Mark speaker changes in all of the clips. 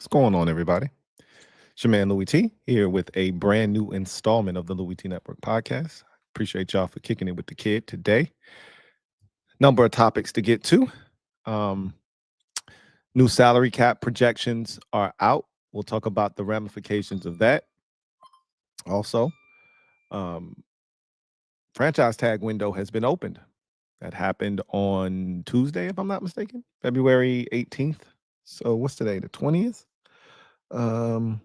Speaker 1: What's going on, everybody? It's your man Louie T here with a brand new installment of the Louie T Network podcast. Appreciate y'all for kicking it with the kid today. Number of topics to get to. Um, New salary cap projections are out. We'll talk about the ramifications of that. Also, um, franchise tag window has been opened. That happened on Tuesday, if I'm not mistaken, February 18th. So what's today? The 20th. Um,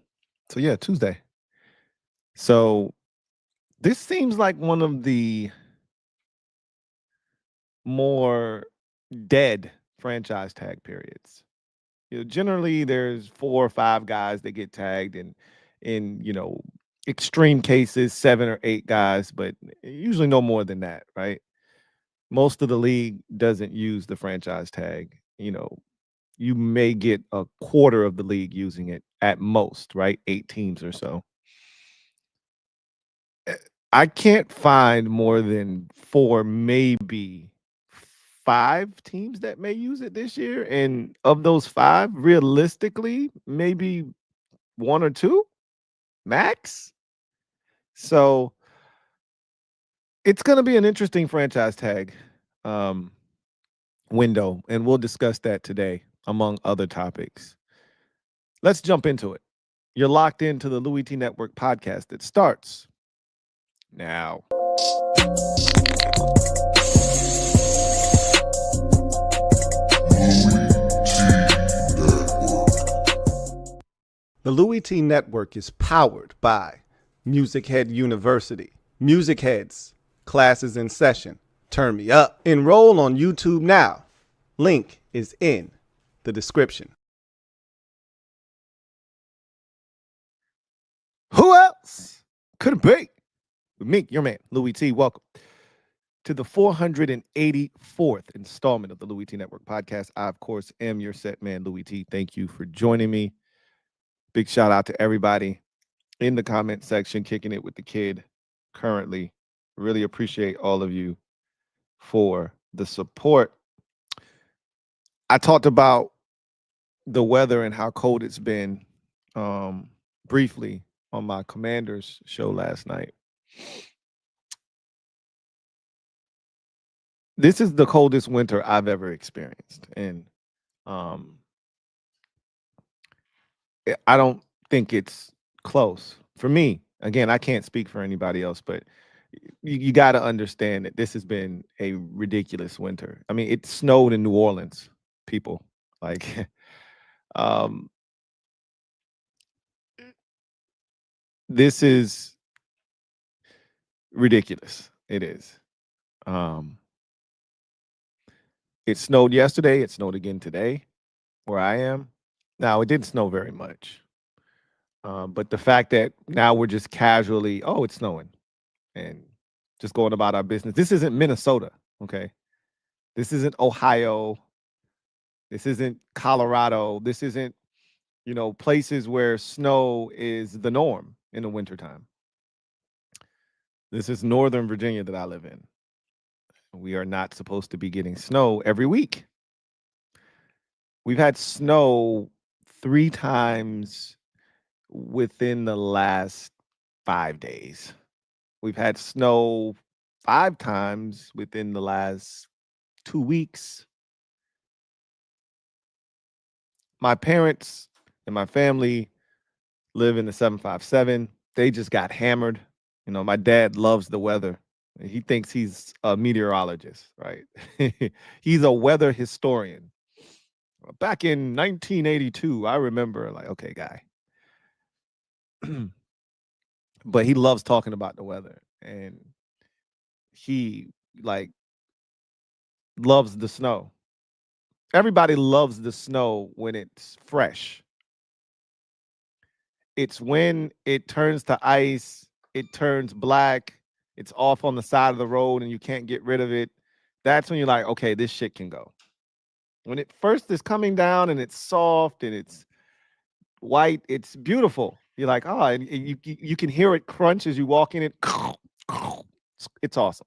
Speaker 1: so yeah, Tuesday. So this seems like one of the more dead franchise tag periods. Generally there's 4 or 5 guys that get tagged, and in extreme cases 7 or 8 guys, but usually no more than that, right? Most of the league doesn't use the franchise tag. You may get a quarter of the league using it at most, right? 8 teams or so. I can't find more than 4, maybe 5 teams that may use it this year, and of those 5, realistically, maybe 1 or 2 max. So, it's gonna be an interesting franchise tag, um, window, and we'll discuss that today, among other topics. Let's jump into it. You're locked into the Louie T Network podcast that starts now.
Speaker 2: The Louie T Network is powered by MusicHead University. MusicHeads, classes in session. Turn me up. Enroll on YouTube now. Link is in the description.
Speaker 1: Who else could it be? With me, your man, Louie T. Welcome to the 484th installment of the Louie T Network podcast. I, of course, am your set man, Louie T. Thank you for joining me. Big shout out to everybody in the comment section kicking it with the kid currently. Really appreciate all of you for the support. I talked about the weather and how cold it's been briefly on my Commanders show last night. This is the coldest winter I've ever experienced, and I don't think it's close for me. Again, I can't speak for anybody else, but you got to understand that this has been a ridiculous winter. I mean, it snowed in New Orleans, people. Like, um, this is ridiculous. It is. Um, it snowed yesterday. It snowed again today, where I am. Now, it didn't snow very much, but the fact that now we're just casually, oh, it's snowing, and just going about our business. This isn't Minnesota, okay? This isn't Ohio. This isn't Colorado. This isn't, places where snow is the norm in the wintertime. This is Northern Virginia that I live in. We are not supposed to be getting snow every week. We've had snow 3 times within the last 5 days. We've had snow 5 times within the last 2 weeks. My parents and my family live in the 757. They just got hammered. My dad loves the weather. He thinks he's a meteorologist, right? He's a weather historian. Back in 1982, I remember, like, okay, guy. But he loves talking about the weather, and he, like, loves the snow. Everybody loves the snow when it's fresh. It's when it turns to ice, it turns black, it's off on the side of the road and you can't get rid of it. That's when you're like, okay, this shit can go. When it first is coming down and it's soft and it's white, it's beautiful. You're like, oh, and you can hear it crunch as you walk in it. It's awesome.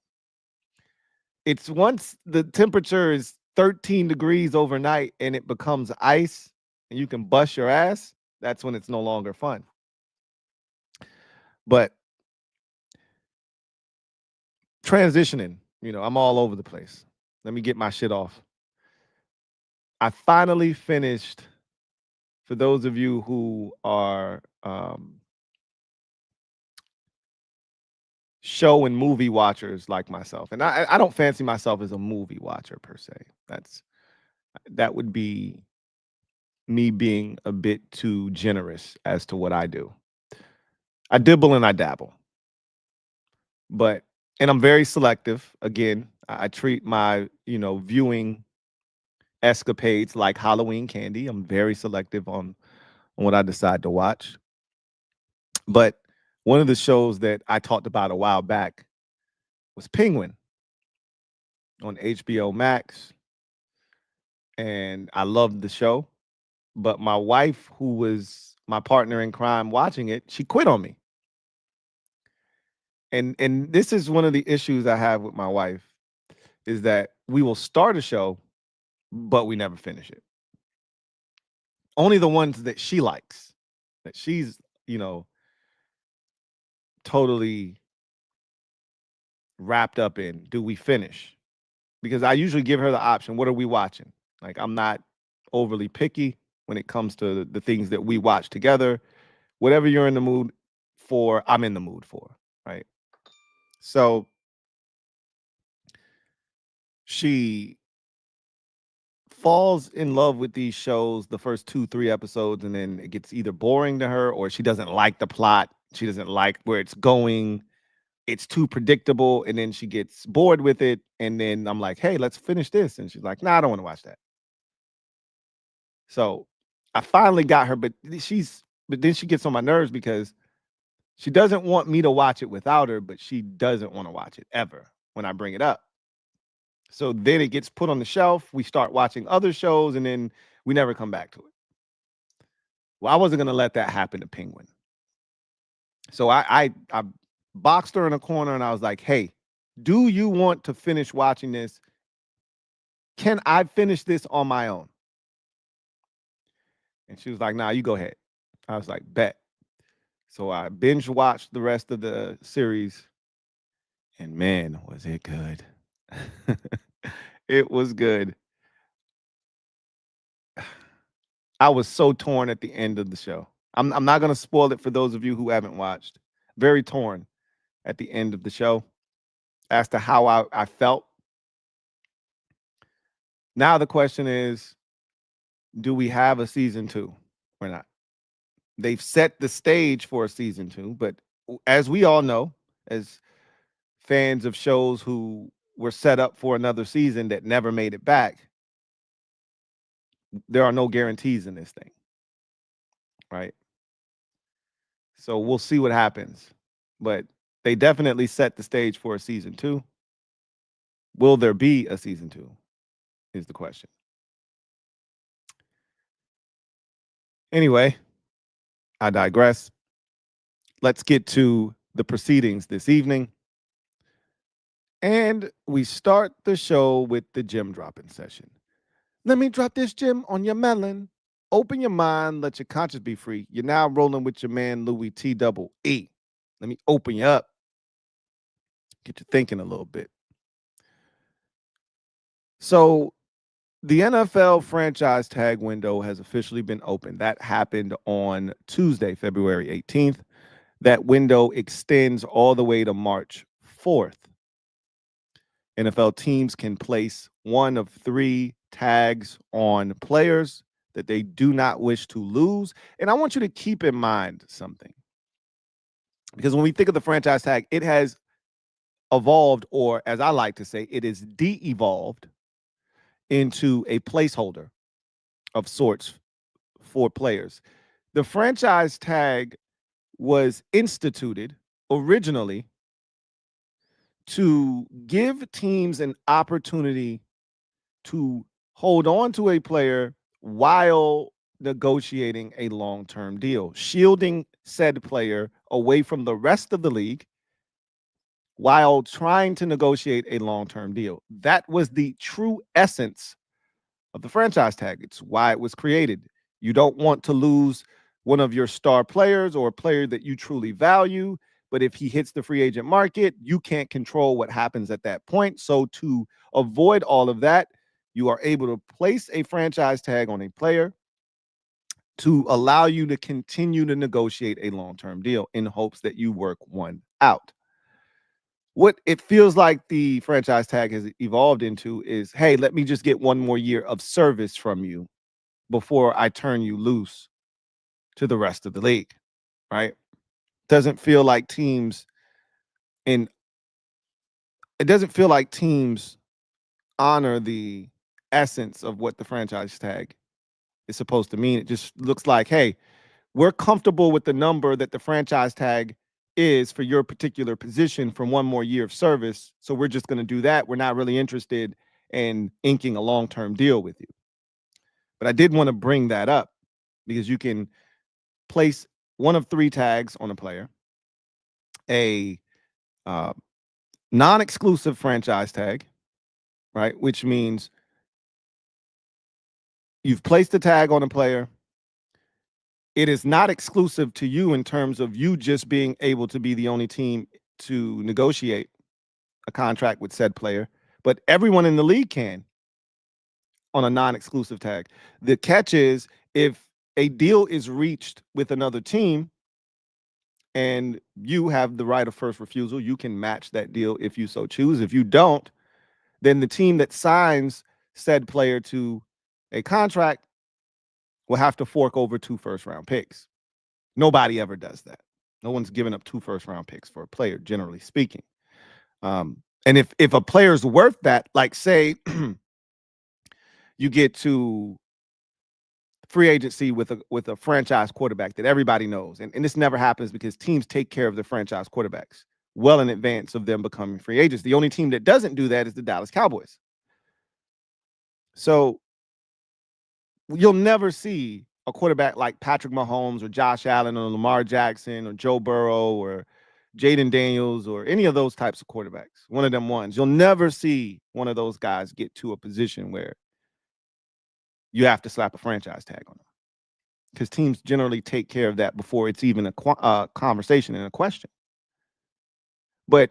Speaker 1: It's once the temperature is 13 degrees overnight and it becomes ice and you can bust your ass. That's when it's no longer fun. But transitioning, I'm all over the place. Let me get my shit off. I finally finished, for those of you who are show and movie watchers like myself, and I don't fancy myself as a movie watcher per se. That would be me being a bit too generous as to what I do. I dibble and I dabble, and I'm very selective. Again, I treat my viewing escapades like Halloween candy. I'm very selective on what I decide to watch. But one of the shows that I talked about a while back was Penguin on HBO Max, and I loved the show. But my wife, who was my partner in crime watching it, she quit on me. And this is one of the issues I have with my wife, is that we will start a show, but we never finish it. Only the ones that she likes, that she's, totally wrapped up in, do we finish. Because I usually give her the option, what are we watching? Like, I'm not overly picky when it comes to the things that we watch together. Whatever you're in the mood for, I'm in the mood for, right? So she falls in love with these shows the first 2-3 episodes, and then it gets either boring to her, or she doesn't like the plot, she doesn't like where it's going, it's too predictable, and then she gets bored with it. And then I'm like, hey, let's finish this, and she's like, nah, I don't want to watch that. So I finally got her, but then she gets on my nerves because she doesn't want me to watch it without her, but she doesn't want to watch it ever when I bring it up. So then it gets put on the shelf. We start watching other shows, and then we never come back to it. Well, I wasn't going to let that happen to Penguin. So I boxed her in a corner, and I was like, hey, do you want to finish watching this? Can I finish this on my own? And she was like, nah, you go ahead. I was like, bet. So I binge watched the rest of the series, and man, was it good. It was good. I was so torn at the end of the show. I'm not going to spoil it for those of you who haven't watched. Very torn at the end of the show as to how I felt. Now the question is, do we have a season 2 or not? They've set the stage for a season 2, but as we all know, as fans of shows who were set up for another season that never made it back, there are no guarantees in this thing, right? So we'll see what happens. But they definitely set the stage for a season 2. Will there be a season 2 is the question. Anyway, I digress. Let's get to the proceedings this evening. And we start the show with the gem dropping session. Let me drop this gem on your melon. Open your mind, let your conscience be free. You're now rolling with your man, Louie T-double-E. Let me open you up. Get you thinking a little bit. So the NFL franchise tag window has officially been opened. That happened on Tuesday, February 18th. That window extends all the way to March 4th. NFL teams can place one of 3 tags on players that they do not wish to lose. And I want you to keep in mind something. Because when we think of the franchise tag, it has evolved, or as I like to say, it is de-evolved into a placeholder of sorts for players. The franchise tag was instituted originally to give teams an opportunity to hold on to a player while negotiating a long-term deal, shielding said player away from the rest of the league while trying to negotiate a long-term deal. That was the true essence of the franchise tag. It's why it was created. You don't want to lose one of your star players or a player that you truly value. But if he hits the free agent market, you can't control what happens at that point. So to avoid all of that, you are able to place a franchise tag on a player to allow you to continue to negotiate a long-term deal in hopes that you work one out. What it feels like the franchise tag has evolved into is, hey, let me just get one more year of service from you before I turn you loose to the rest of the league, right? Doesn't feel like teams in it doesn't feel like teams honor the essence of what the franchise tag is supposed to mean. It just looks like, hey, we're comfortable with the number that the franchise tag is for your particular position from one more year of service. So we're just going to do that. We're not really interested in inking a long-term deal with you. But I did want to bring that up because you can place one of three tags on a player, a non-exclusive franchise tag, right? Which means you've placed the tag on a player. It is not exclusive to you in terms of you just being able to be the only team to negotiate a contract with said player, but everyone in the league can on a non-exclusive tag. The catch is if a deal is reached with another team and you have the right of first refusal, you can match that deal if you so choose. If you don't, then the team that signs said player to a contract will have to fork over 2 first-round picks. Nobody ever does that. No one's giving up 2 first-round picks for a player, generally speaking. And if a player's worth that, like say you get to free agency with a franchise quarterback that everybody knows, and this never happens because teams take care of the franchise quarterbacks well in advance of them becoming free agents. The only team that doesn't do that is the Dallas Cowboys. So you'll never see a quarterback like Patrick Mahomes or Josh Allen or Lamar Jackson or Joe Burrow or Jaden Daniels or any of those types of quarterbacks, one of them ones. You'll never see one of those guys get to a position where you have to slap a franchise tag on them because teams generally take care of that before it's even a conversation and a question. But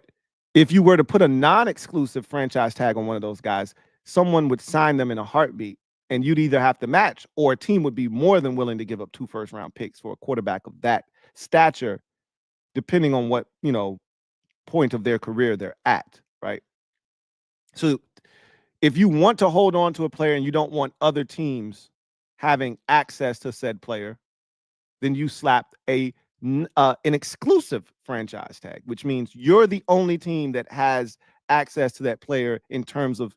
Speaker 1: if you were to put a non-exclusive franchise tag on one of those guys, someone would sign them in a heartbeat, and you'd either have to match or a team would be more than willing to give up 2 first-round picks for a quarterback of that stature, depending on what, point of their career they're at, right? So if you want to hold on to a player and you don't want other teams having access to said player, then you slap an exclusive franchise tag, which means you're the only team that has access to that player in terms of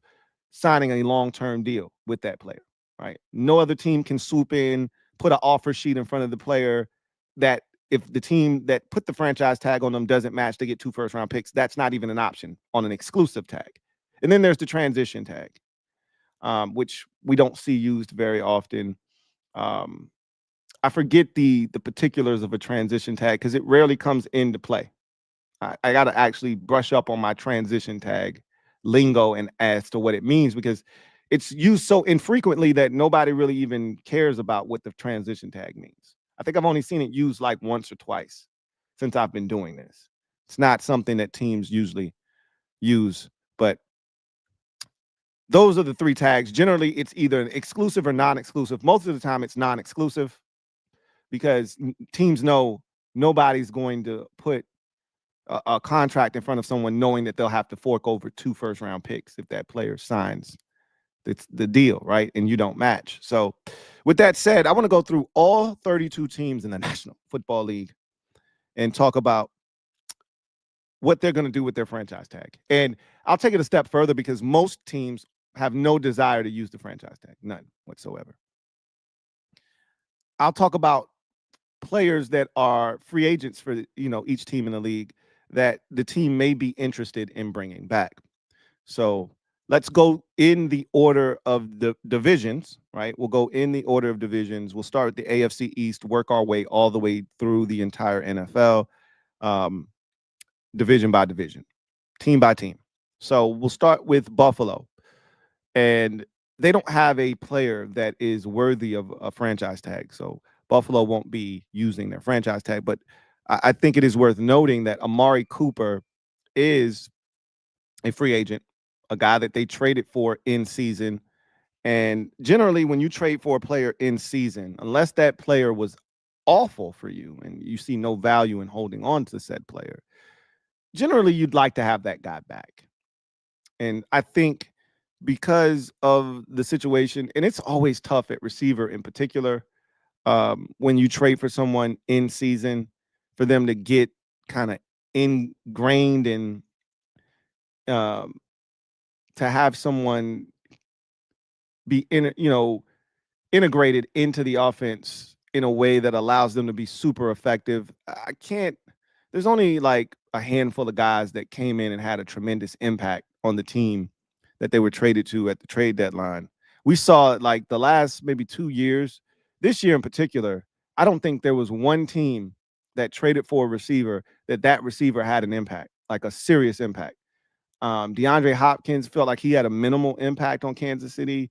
Speaker 1: signing a long-term deal with that player, right? No other team can swoop in, put an offer sheet in front of the player that if the team that put the franchise tag on them doesn't match, they get 2 first-round picks. That's not even an option on an exclusive tag. And then there's the transition tag, which we don't see used very often. I forget the particulars of a transition tag because it rarely comes into play. I got to actually brush up on my transition tag lingo and as to what it means because it's used so infrequently that nobody really even cares about what the transition tag means. I think I've only seen it used like once or twice since I've been doing this. It's not something that teams usually use, but those are the 3 tags. Generally, it's either an exclusive or non-exclusive. Most of the time, it's non-exclusive because teams know nobody's going to put a contract in front of someone knowing that they'll have to fork over 2 first-round picks if that player signs the deal, right? And you don't match. So with that said, I want to go through all 32 teams in the National Football League and talk about what they're going to do with their franchise tag. And I'll take it a step further because most teams have no desire to use the franchise tag, none whatsoever. I'll talk about players that are free agents for each team in the league that the team may be interested in bringing back. So let's go in the order of the divisions, right? We'll go in the order of divisions. We'll start with the AFC East, work our way all the way through the entire NFL, division by division, team by team. So we'll start with Buffalo, and they don't have a player that is worthy of a franchise tag. So Buffalo won't be using their franchise tag. But I think it is worth noting that Amari Cooper is a free agent, a guy that they traded for in season. And generally, when you trade for a player in season, unless that player was awful for you and you see no value in holding on to said player, generally you'd like to have that guy back. And I think because of the situation, and it's always tough at receiver in particular, when you trade for someone in season, for them to get kind of ingrained in um, to have someone be integrated into the offense in a way that allows them to be super effective. I can't. There's only like a handful of guys that came in and had a tremendous impact on the team that they were traded to at the trade deadline. We saw it like the last maybe 2 years. This year in particular, I don't think there was one team that traded for a receiver that receiver had an impact, like a serious impact. DeAndre Hopkins felt like he had a minimal impact on Kansas City.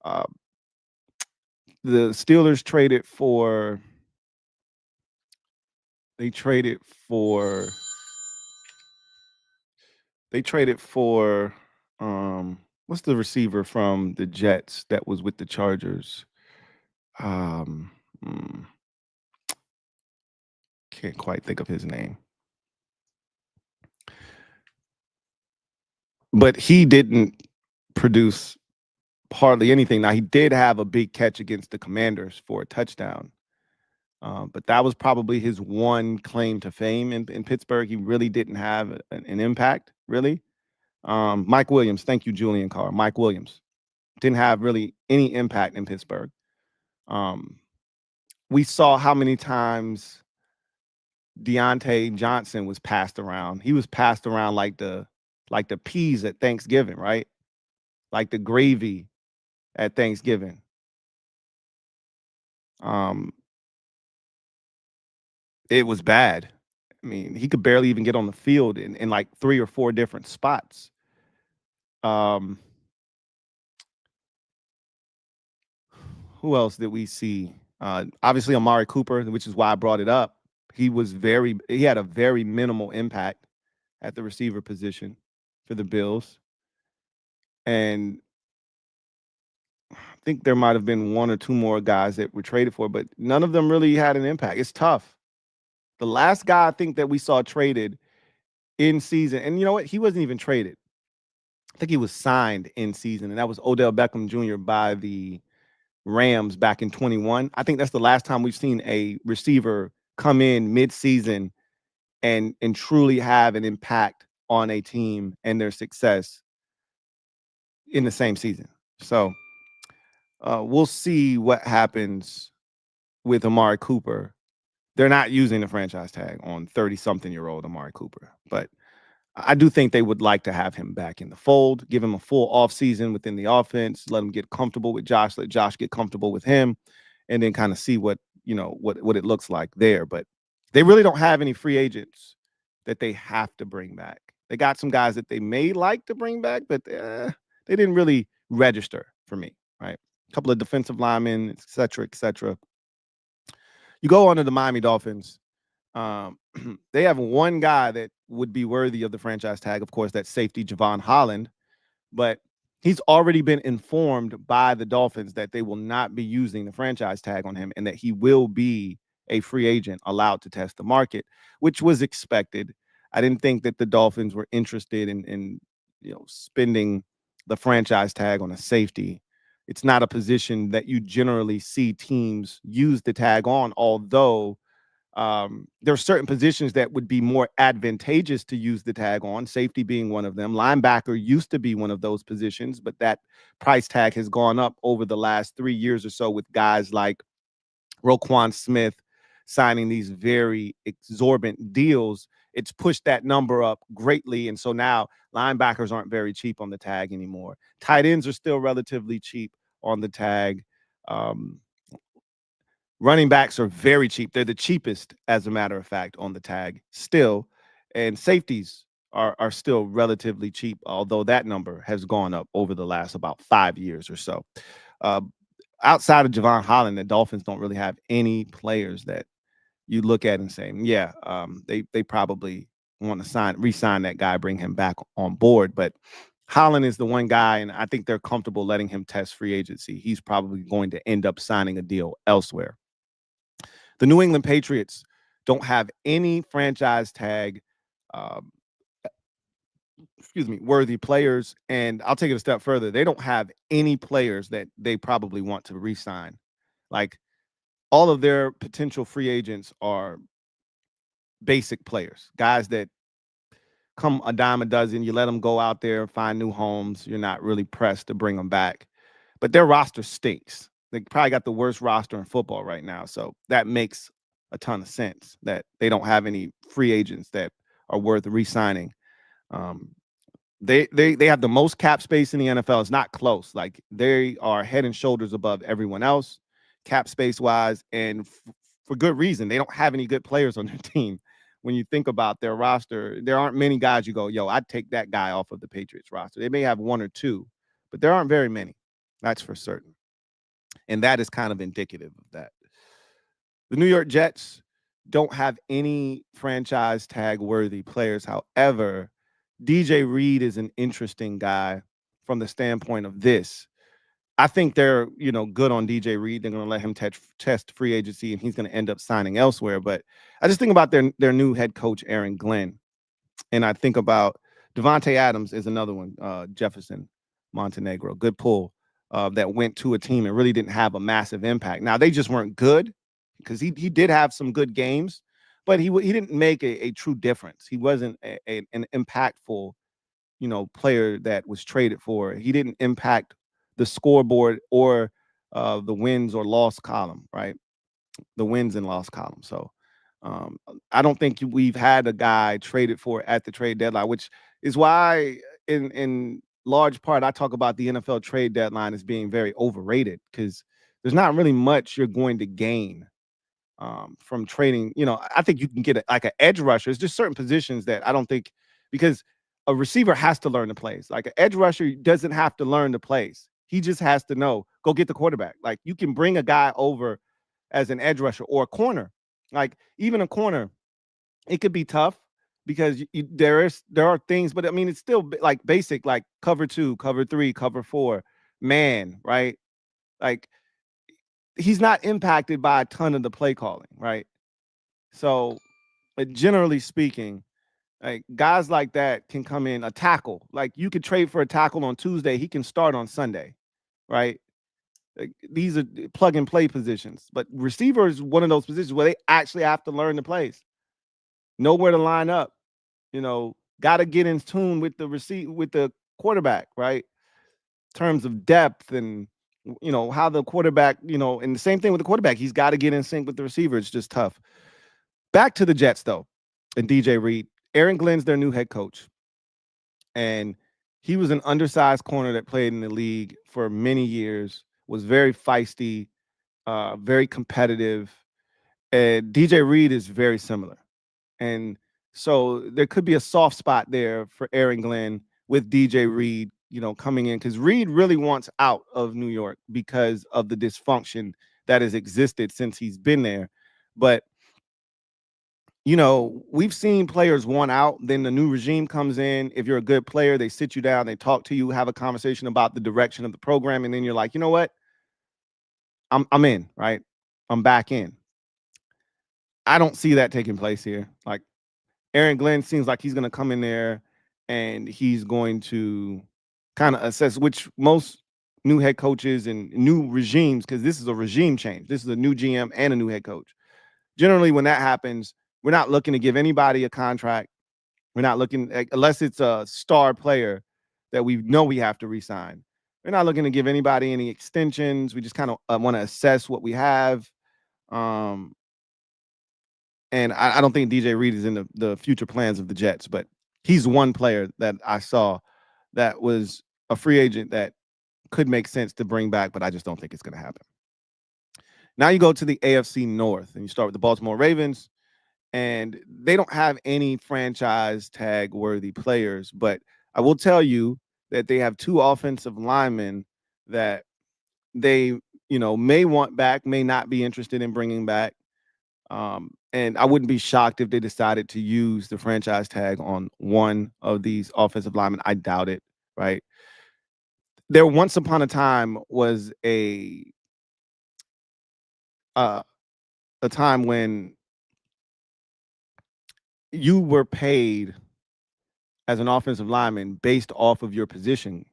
Speaker 1: Uh, the Steelers they traded for they traded for what's the receiver from the Jets that was with the Chargers? Um mm, can't quite think of his name. But he didn't produce hardly anything. Now he did have a big catch against the Commanders for a touchdown. But that was probably his one claim to fame in Pittsburgh. He really didn't have an impact, really. Mike Williams, thank you, Julian Carr. Mike Williams didn't have really any impact in Pittsburgh. Um, we saw how many times Deontay Johnson was passed around. He was passed around like the peas at Thanksgiving, right? Like the gravy at Thanksgiving. Um, it was bad. I mean, he could barely even get on the field in like 3 or 4 different spots. Um, who else did we see? Obviously Amari Cooper, which is why I brought it up. He had a very minimal impact at the receiver position for the Bills. And I think there might have been 1 or 2 more guys that were traded for, but none of them really had an impact. It's tough. The last guy I think that we saw traded in season, and you know what? He wasn't even traded. I think he was signed in season, and that was Odell Beckham Jr. by the Rams back in 21. I think that's the last time we've seen a receiver come in mid-season and truly have an impact on a team and their success in the same season. So we'll see what happens with Amari Cooper. They're not using the franchise tag on 30-something-year-old Amari Cooper, but I do think they would like to have him back in the fold, give him a full offseason within the offense, let him get comfortable with Josh, let Josh get comfortable with him, and then kind of see what it looks like there. But they really don't have any free agents that they have to bring back. They got some guys that they may like to bring back, but they didn't really register for me, right? A couple of defensive linemen, et cetera, et cetera. You go on to the Miami Dolphins. They have one guy that would be worthy of the franchise tag, of course, that's safety Javon Holland, but he's already been informed by the Dolphins that they will not be using the franchise tag on him and that he will be a free agent allowed to test the market, which was expected. I didn't think that the Dolphins were interested in spending the franchise tag on a safety. It's not a position that you generally see teams use the tag on, although there are certain positions that would be more advantageous to use the tag on, safety being one of them. Linebacker used to be one of those positions, but that price tag has gone up over the last 3 years or so with guys like Roquan Smith signing these very exorbitant deals. It's pushed that number up greatly. And so now linebackers aren't very cheap on the tag anymore. Tight ends are still relatively cheap on the tag. Running backs are very cheap. They're the cheapest, as a matter of fact, on the tag still. And safeties are still relatively cheap, although that number has gone up over the last about 5 years or so. Uh, outside of Javon Holland, the Dolphins don't really have any players that you look at and say, yeah, they probably want to re-sign that guy, bring him back on board. But Holland is the one guy, and I think they're comfortable letting him test free agency. He's probably going to end up signing a deal elsewhere. The New England Patriots don't have any franchise tag, um, worthy players. And I'll take it a step further. They don't have any players that they probably want to re-sign. Like, all of their potential free agents are basic players, guys that come a dime a dozen. You let them go out there, find new homes. You're not really pressed to bring them back. But their roster stinks. They probably got the worst roster in football right now. So that makes a ton of sense that they don't have any free agents that are worth re-signing. Um, they have the most cap space in the NFL. It's not close. Like, they are head and shoulders above everyone else, cap space wise, and for good reason. They don't have any good players on their team. When you think about their roster, there aren't many guys you go, yo, I'd take that guy off of the Patriots roster. They may have one or two, but there aren't very many. That's for certain. And that is kind of indicative of that. The New York Jets don't have any franchise tag worthy players. However, DJ Reed is an interesting guy from the standpoint of this. I think they're, good on DJ Reed. They're going to let him test free agency, and he's going to end up signing elsewhere. But I just think about their new head coach, Aaron Glenn. And I think about Devontae Adams is another one, Jefferson Montenegro, good pull, that went to a team and really didn't have a massive impact. Now, they just weren't good, because he did have some good games, but he didn't make a true difference. He wasn't an impactful, player that was traded for. He didn't impact the scoreboard or the wins or loss column, right? The wins and loss column. So I don't think we've had a guy traded for at the trade deadline, which is why in large part I talk about the NFL trade deadline as being very overrated, because there's not really much you're going to gain from trading. I think you can get like an edge rusher. It's just certain positions that I don't think, because a receiver has to learn the plays. Like, an edge rusher doesn't have to learn the plays. He just has to know, go get the quarterback. Like, you can bring a guy over as an edge rusher or a corner. Like, even a corner, it could be tough because there are things, but I mean, it's still like basic, like cover 2, cover 3, cover 4, man, right? Like, he's not impacted by a ton of the play calling, right? So, generally speaking, like, guys like that can come in. A tackle, like, you could trade for a tackle on Tuesday, he can start on Sunday, right? Like, these are plug and play positions, but receiver is one of those positions where they actually have to learn the plays, know where to line up, got to get in tune with the quarterback, right? In terms of depth and how the quarterback, and the same thing with the quarterback, he's got to get in sync with the receiver. It's just tough. Back to the Jets though, and DJ Reed. Aaron Glenn's their new head coach, and he was an undersized corner that played in the league for many years, was very feisty, very competitive. And DJ Reed is very similar. And so there could be a soft spot there for Aaron Glenn with DJ Reed, coming in, because Reed really wants out of New York because of the dysfunction that has existed since he's been there. But we've seen players want out, then the new regime comes in. If you're a good player, they sit you down, they talk to you, have a conversation about the direction of the program, and then you're like, you know what? I'm in, right? I'm back in. I don't see that taking place here. Like, Aaron Glenn seems like he's going to come in there and he's going to kind of assess, which most new head coaches and new regimes, because this is a regime change. This is a new GM and a new head coach. Generally, when that happens, we're not looking to give anybody a contract. We're not looking, unless it's a star player that we know we have to re-sign. We're not looking to give anybody any extensions. We just kind of want to assess what we have. And I don't think DJ Reed is in the future plans of the Jets, but he's one player that I saw that was a free agent that could make sense to bring back, but I just don't think it's going to happen. Now you go to the AFC North, and you start with the Baltimore Ravens, and they don't have any franchise tag worthy players, but I will tell you that they have 2 offensive linemen that they may want back, may not be interested in bringing back. And I wouldn't be shocked if they decided to use the franchise tag on one of these offensive linemen. I doubt it, right? There once upon a time was uh, a time when you were paid as an offensive lineman based off of your position,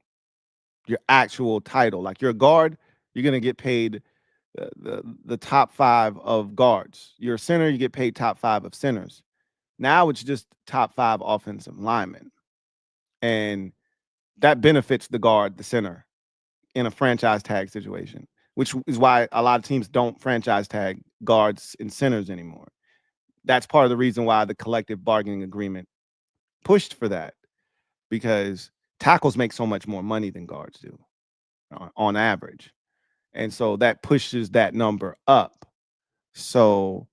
Speaker 1: your actual title. Like you're a guard, you're going to get paid the top 5 of guards. You're a center, you get paid top 5 of centers. Now it's just top 5 offensive linemen. And that benefits the guard, the center, in a franchise tag situation, which is why a lot of teams don't franchise tag guards and centers anymore. That's part of the reason why the collective bargaining agreement pushed for that, because tackles make so much more money than guards do on average. And so that pushes that number up. So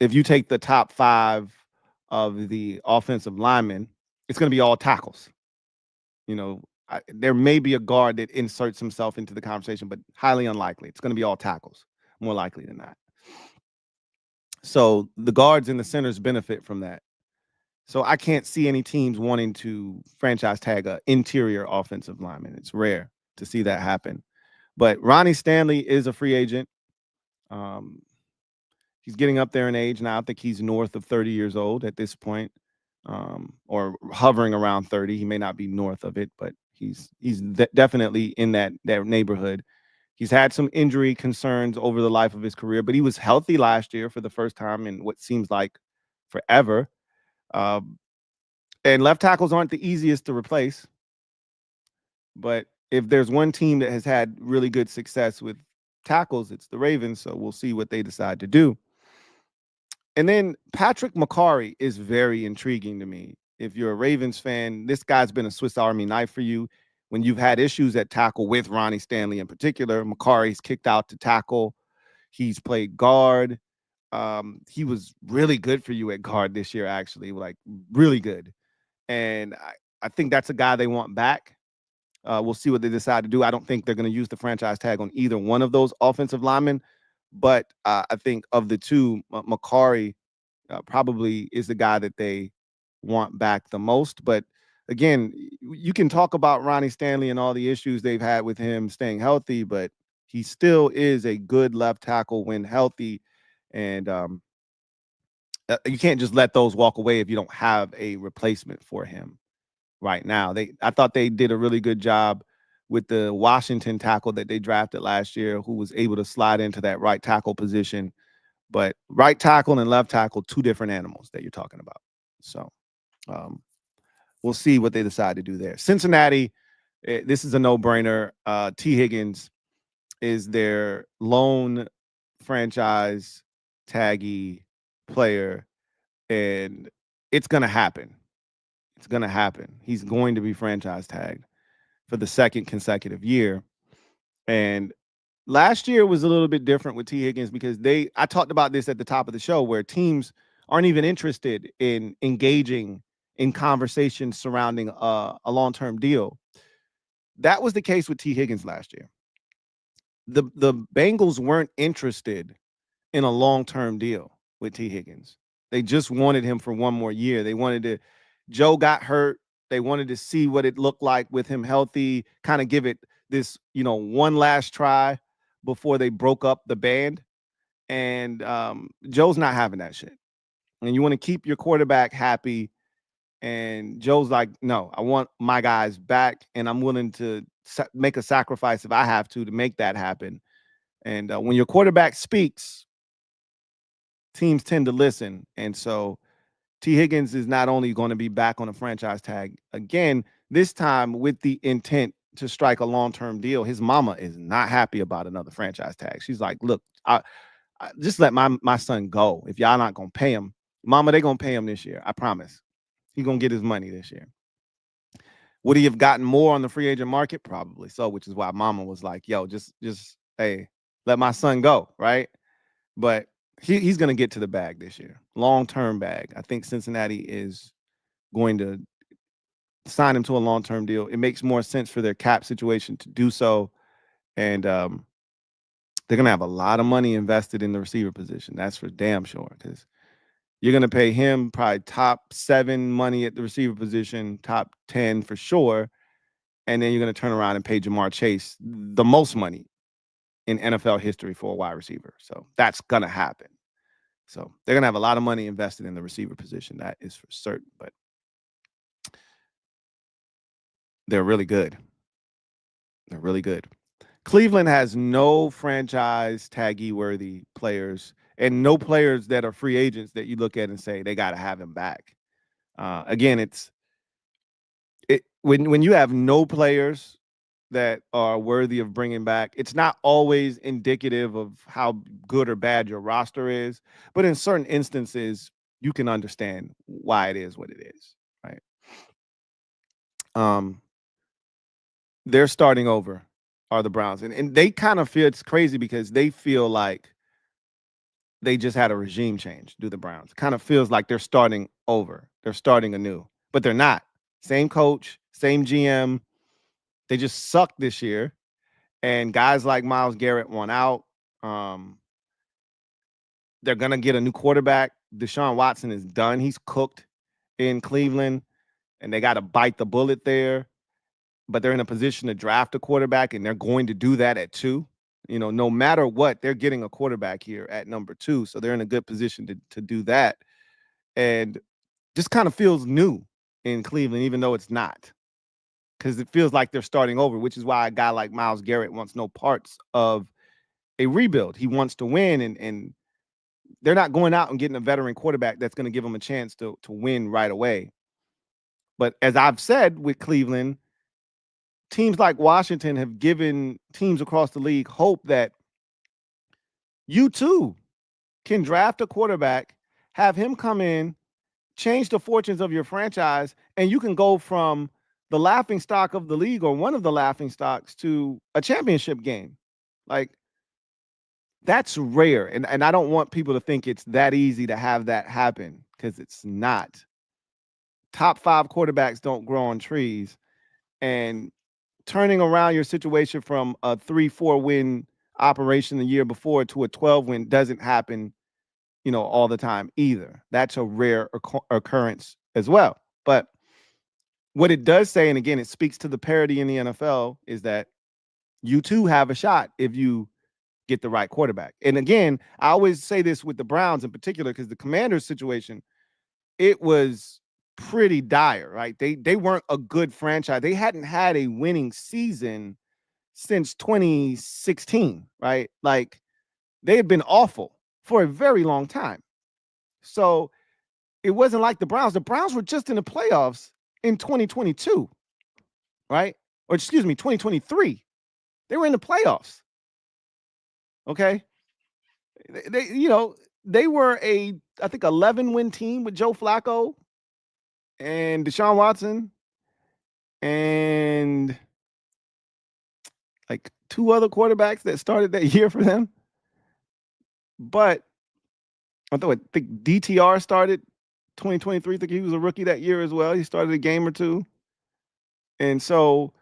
Speaker 1: if you take the top 5 of the offensive linemen, it's going to be all tackles. There may be a guard that inserts himself into the conversation, but highly unlikely. It's going to be all tackles, more likely than not. So the guards and the centers benefit from that. So I can't see any teams wanting to franchise tag an interior offensive lineman. It's rare to see that happen. But Ronnie Stanley is a free agent. He's getting up there in age now. I think he's north of 30 years old at this point, or hovering around 30. He may not be north of it, but he's definitely in that neighborhood. He's had some injury concerns over the life of his career, but he was healthy last year for the first time in what seems like forever. And left tackles aren't the easiest to replace. But if there's one team that has had really good success with tackles, it's the Ravens. So we'll see what they decide to do. And then Patrick McCarry is very intriguing to me. If you're a Ravens fan, this guy's been a Swiss Army knife for you. When you've had issues at tackle with Ronnie Stanley in particular, McCarry's kicked out to tackle. He's played guard. He was really good for you at guard this year, actually, like really good. And I think that's a guy they want back. We'll see what they decide to do. I don't think they're going to use the franchise tag on either one of those offensive linemen. But I think of the two, McCarry probably is the guy that they want back the most. But again, you can talk about Ronnie Stanley and all the issues they've had with him staying healthy, but he still is a good left tackle when healthy. And you can't just let those walk away if you don't have a replacement for him right now. I thought they did a really good job with the Washington tackle that they drafted last year, who was able to slide into that right tackle position. But right tackle and left tackle, 2 different animals that you're talking about. So we'll see what they decide to do there. Cincinnati, this is a no-brainer. T. Higgins is their lone franchise taggy player, and it's going to happen. It's going to happen. He's going to be franchise tagged for the 2nd consecutive year. And last year was a little bit different with T. Higgins because I talked about this at the top of the show, where teams aren't even interested in engaging in conversations surrounding a long-term deal. That was the case with T. Higgins last year. The Bengals weren't interested in a long-term deal with T. Higgins. They just wanted him for one more year. Joe got hurt. They wanted to see what it looked like with him healthy, kind of give it this, one last try before they broke up the band. And Joe's not having that shit. And you want to keep your quarterback happy. And Joe's like, no, I want my guys back, and I'm willing to make a sacrifice if I have to make that happen. And when your quarterback speaks, teams tend to listen. And so T. Higgins is not only going to be back on a franchise tag again, this time with the intent to strike a long-term deal. His mama is not happy about another franchise tag. She's like, look, I just let my son go. If y'all not going to pay him, mama, they're going to pay him this year. I promise. He's going to get his money this year. Would he have gotten more on the free agent market? Probably so, which is why mama was like, yo, just hey, let my son go, right? But he's going to get to the bag this year. Long-term bag. I think Cincinnati is going to sign him to a long-term deal. It makes more sense for their cap situation to do so. And they're going to have a lot of money invested in the receiver position. That's for damn sure, because you're going to pay him probably top 7 money at the receiver position, top 10 for sure. And then you're going to turn around and pay Jamar Chase the most money in NFL history for a wide receiver. So that's going to happen. So they're going to have a lot of money invested in the receiver position. That is for certain. But they're really good. They're really good. Cleveland has no franchise taggy worthy players and no players that are free agents that you look at and say they got to have him back. Again, when you have no players that are worthy of bringing back, it's not always indicative of how good or bad your roster is, but in certain instances, you can understand why it is what it is, right? They're starting over, are the Browns, and they kind of feel it's crazy because they feel like they just had a regime change. Do the Browns kind of feels like they're starting over, they're starting anew, but they're not. Same coach, same GM. They just sucked this year. And guys like Myles Garrett won out. They're going to get a new quarterback. Deshaun Watson is done. He's cooked in Cleveland, and they got to bite the bullet there. But they're in a position to draft a quarterback, and they're going to do that at 2. You know, no matter what, they're getting a quarterback here at number 2. So they're in a good position to do that. And just kind of feels new in Cleveland, even though it's not. Because it feels like they're starting over, which is why a guy like Myles Garrett wants no parts of a rebuild. He wants to win, and they're not going out and getting a veteran quarterback that's going to give them a chance to win right away. But as I've said with Cleveland, teams like Washington have given teams across the league hope that you too can draft a quarterback, have him come in, change the fortunes of your franchise, and you can go from the laughing stock of the league or one of the laughing stocks to a championship game. Like, that's rare. And I don't want people to think it's that easy to have that happen, because it's not. Top 5 quarterbacks don't grow on trees. And turning around your situation from a 3-4 win operation the year before to a 12 win doesn't happen, all the time either. That's a rare occurrence as well. But what it does say, and again, it speaks to the parity in the NFL, is that you too have a shot if you get the right quarterback. And again, I always say this with the Browns in particular, because the Commanders situation, it was pretty dire, right? They weren't a good franchise. They hadn't had a winning season since 2016, right? Like, they had been awful for a very long time. So it wasn't like the Browns. The Browns were just in the playoffs in 2022, right? Or excuse me, 2023. They were in the playoffs. Okay. They were I think 11-win team with Joe Flacco and Deshaun Watson and like 2 other quarterbacks that started that year for them. But I think DTR started 2023. I think he was a rookie that year as well. He started a game or 2. And so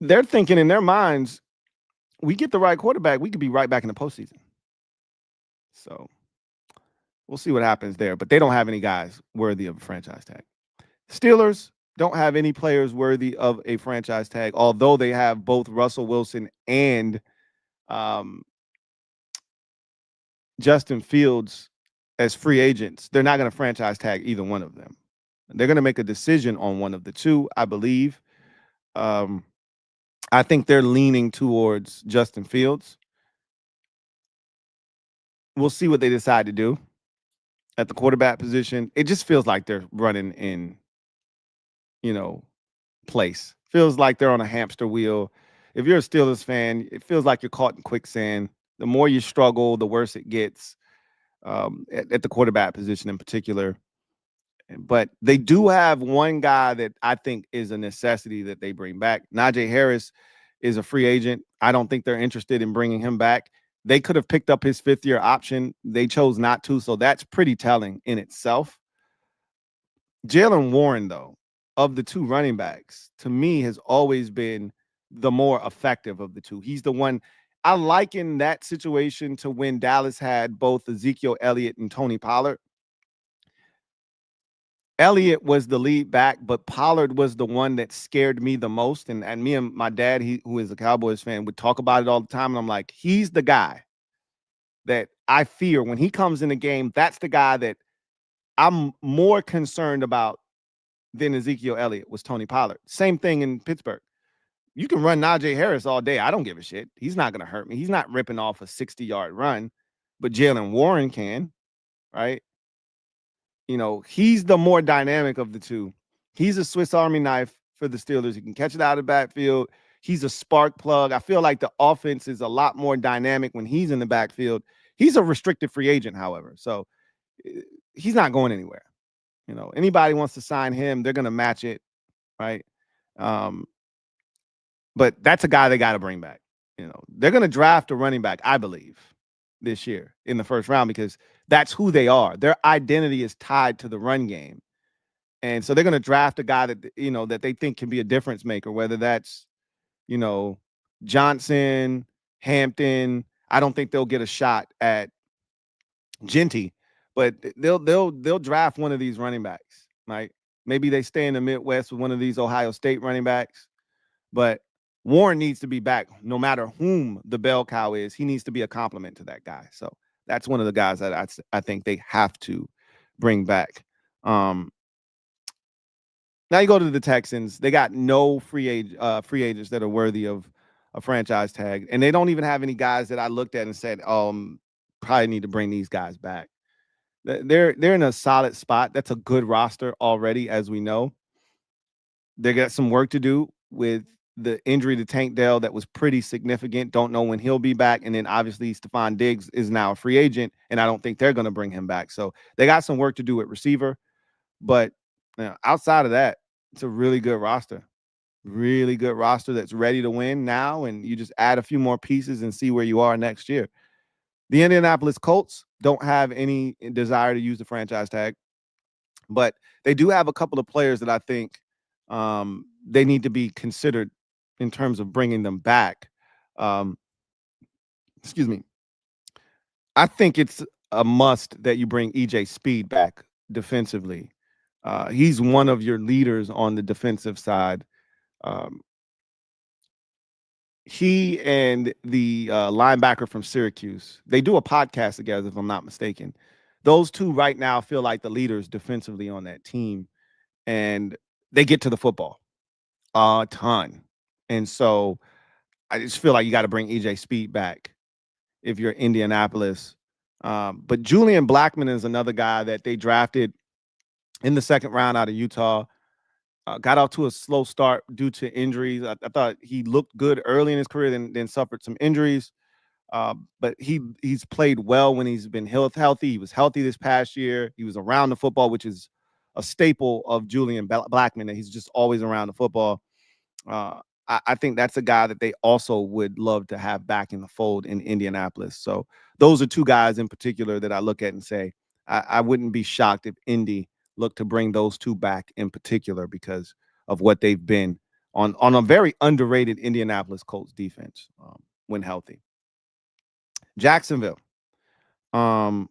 Speaker 1: they're thinking in their minds, we get the right quarterback, we could be right back in the postseason. So we'll see what happens there. But they don't have any guys worthy of a franchise tag. Steelers don't have any players worthy of a franchise tag, although they have both Russell Wilson and Justin Fields as free agents. They're not going to franchise tag either one of them. They're going to make a decision on one of the two, I believe. I think they're leaning towards Justin Fields. We'll see what they decide to do at the quarterback position. It just feels like they're running in, place. Feels like they're on a hamster wheel. If you're a Steelers fan, it feels like you're caught in quicksand. The more you struggle, the worse it gets, at the quarterback position in particular. But they do have one guy that I think is a necessity that they bring back. Najee Harris is a free agent. I don't think they're interested in bringing him back. They could have picked up his 5th-year option. They chose not to, so that's pretty telling in itself. Jaylen Warren, though, of the 2 running backs, to me has always been the more effective of the two. He's the one. I liken that situation to when Dallas had both Ezekiel Elliott and Tony Pollard. Elliott was the lead back, but Pollard was the one that scared me the most. And me and my dad, who is a Cowboys fan, would talk about it all the time. And I'm like, he's the guy that I fear when he comes in the game. That's the guy that I'm more concerned about than Ezekiel Elliott was Tony Pollard. Same thing in Pittsburgh. You can run Najee Harris all day. I don't give a shit. He's not going to hurt me. He's not ripping off a 60-yard run, but Jalen Warren can, right? You know, he's the more dynamic of the two. He's a Swiss Army knife for the Steelers. He can catch it out of the backfield. He's a spark plug. I feel like the offense is a lot more dynamic when he's in the backfield. He's a restricted free agent, however, so he's not going anywhere. You know, anybody wants to sign him, they're going to match it, right? But that's a guy they got to bring back. You know, they're going to draft a running back, I believe, this year in the first round because that's who they are. Their identity is tied to the run game. And so they're going to draft a guy that, you know, that they think can be a difference maker, whether that's, you know, Johnson, Hampton. I don't think they'll get a shot at Genty, but they'll draft one of these running backs, right? Maybe they stay in the Midwest with one of these Ohio State running backs, but Warren needs to be back no matter whom the bell cow is. He needs to be a compliment to that guy. So that's one of the guys that I think they have to bring back. Now you go to the Texans. They got no free agents that are worthy of a franchise tag, and they don't even have any guys that I looked at and said, probably need to bring these guys back. They're in a solid spot. That's a good roster already, as we know. They got some work to do with the injury to Tank Dell that was pretty significant. Don't know when he'll be back. And then obviously Stephon Diggs is now a free agent, and I don't think they're going to bring him back. So they got some work to do at receiver. But outside of that, it's a really good roster. Really good roster that's ready to win now. And you just add a few more pieces and see where you are next year. The Indianapolis Colts don't have any desire to use the franchise tag, but they do have a couple of players that I think they need to be considered in terms of bringing them back. Excuse me. I think it's a must that you bring EJ Speed back defensively. He's one of your leaders on the defensive side. He and the linebacker from Syracuse, they do a podcast together, if I'm not mistaken. Those two right now feel like the leaders defensively on that team, and they get to the football a ton. And so I just feel like you got to bring EJ Speed back if you're Indianapolis. But Julian Blackmon is another guy that they drafted in the second round out of Utah. Got off to a slow start due to injuries. I thought he looked good early in his career, then suffered some injuries. But he's played well when he's been healthy. He was healthy this past year. He was around the football, which is a staple of Julian Blackmon, that he's just always around the football. I think that's a guy that they also would love to have back in the fold in Indianapolis. So those are two guys in particular that I look at and say, I wouldn't be shocked if Indy looked to bring those two back in particular because of what they've been on a very underrated Indianapolis Colts defense when healthy. Jacksonville. Who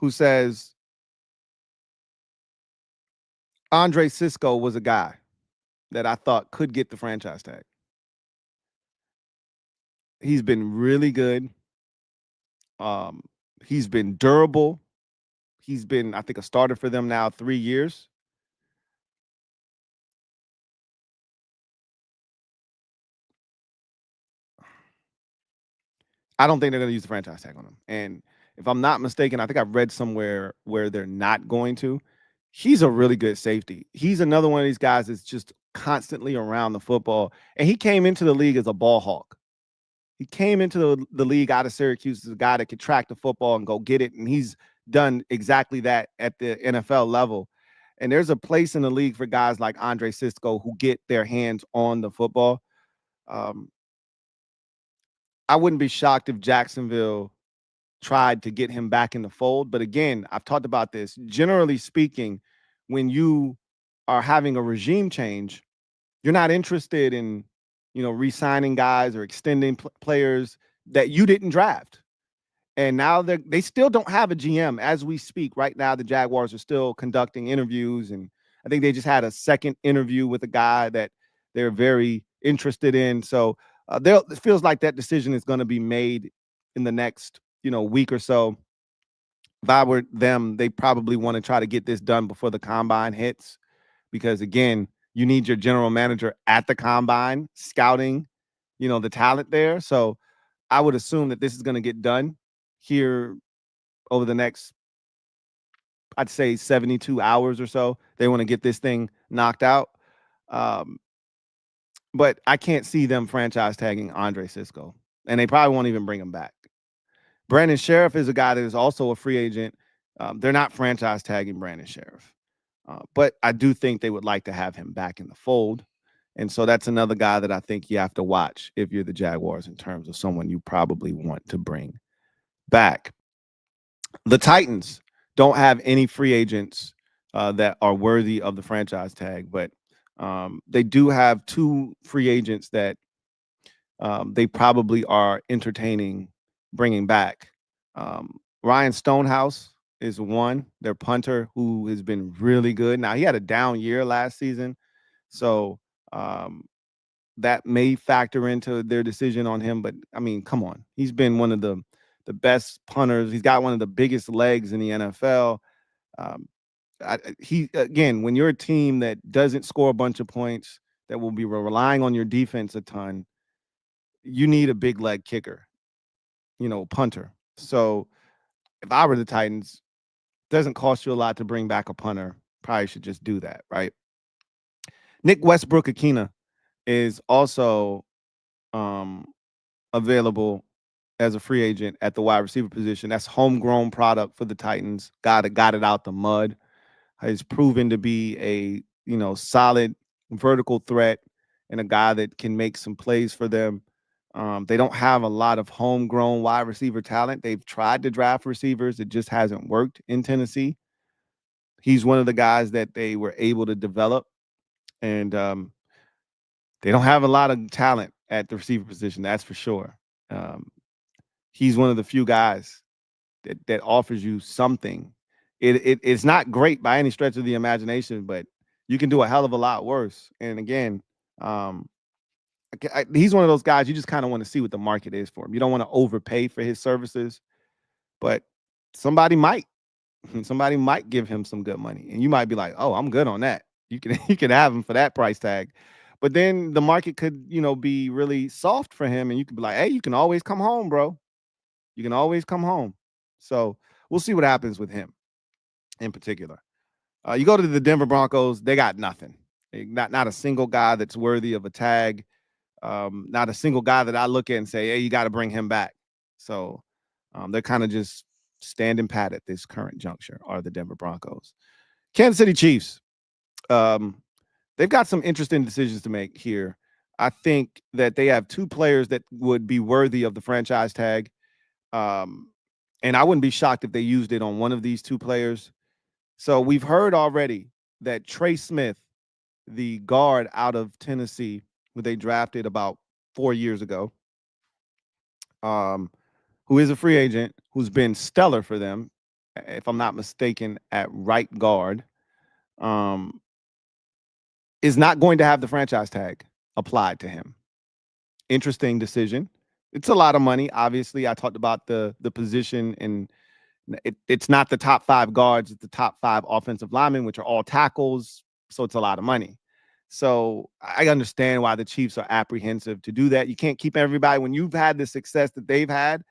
Speaker 1: says Andre Cisco was a guy that I thought could get the franchise tag. He's been really good. He's been durable. He's been, I think, a starter for them now 3 years. I don't think they're going to use the franchise tag on him. And if I'm not mistaken, I think I've read somewhere where they're not going to. He's a really good safety. He's another one of these guys that's just constantly around the football. And he came into the league as a ball hawk. He came into the league out of Syracuse as a guy that could track the football and go get it. And he's done exactly that at the NFL level. And there's a place in the league for guys like Andre Cisco who get their hands on the football. I wouldn't be shocked if Jacksonville tried to get him back in the fold. But again, I've talked about this. Generally speaking, when you are having a regime change, You're not interested in, re-signing guys or extending players that you didn't draft. And now they still don't have a GM as we speak. Right now, the Jaguars are still conducting interviews, and I think they just had a second interview with a guy that they're very interested in. So it feels like that decision is going to be made in the next, week or so. If I were them, they probably want to try to get this done before the combine hits, because again, you need your general manager at the combine scouting, the talent there. So I would assume that this is going to get done here over the next, I'd say 72 hours or so. They want to get this thing knocked out. But I can't see them franchise tagging Andre Cisco, and they probably won't even bring him back. Brandon Sheriff is a guy that is also a free agent. They're not franchise tagging Brandon Sheriff. But I do think they would like to have him back in the fold. And so that's another guy that I think you have to watch if you're the Jaguars in terms of someone you probably want to bring back. The Titans don't have any free agents that are worthy of the franchise tag, but they do have two free agents that they probably are entertaining bringing back. Ryan Stonehouse is one, their punter, who has been really good. Now, he had a down year last season, so that may factor into their decision on him. But, I mean, come on. He's been one of the best punters. He's got one of the biggest legs in the NFL. Again, when you're a team that doesn't score a bunch of points, that will be relying on your defense a ton, you need a big leg kicker, punter. So if I were the Titans, it doesn't cost you a lot to bring back a punter. Probably should just do that, right? Nick Westbrook-Akina is also available as a free agent at the wide receiver position. That's homegrown product for the Titans. Guy that got it out the mud. Has proven to be a, solid vertical threat and a guy that can make some plays for them. They don't have a lot of homegrown wide receiver talent. They've tried to draft receivers. It just hasn't worked in Tennessee. He's one of the guys that they were able to develop. And they don't have a lot of talent at the receiver position, that's for sure. He's one of the few guys that offers you something. It's not great by any stretch of the imagination, but you can do a hell of a lot worse. And again, he's one of those guys you just kind of want to see what the market is for him. You don't want to overpay for his services, but somebody might give him some good money, and you might be like, "Oh, I'm good on that." You can have him for that price tag, but then the market could be really soft for him, and you could be like, "Hey, you can always come home, bro. You can always come home." So we'll see what happens with him in particular. You go to the Denver Broncos, they got nothing. Not a single guy that's worthy of a tag. Not a single guy that I look at and say, hey, you got to bring him back. So they're kind of just standing pat at this current juncture, are the Denver Broncos. Kansas City Chiefs. They've got some interesting decisions to make here. I think that they have two players that would be worthy of the franchise tag. And I wouldn't be shocked if they used it on one of these two players. So we've heard already that Trey Smith, the guard out of Tennessee, who they drafted about 4 years ago, who is a free agent, who's been stellar for them, if I'm not mistaken, at right guard, is not going to have the franchise tag applied to him. Interesting decision. It's a lot of money. Obviously, I talked about the position, and it's not the top 5 guards. It's the top 5 offensive linemen, which are all tackles. So it's a lot of money. So I understand why the Chiefs are apprehensive to do that. You can't keep everybody. When you've had the success that they've had,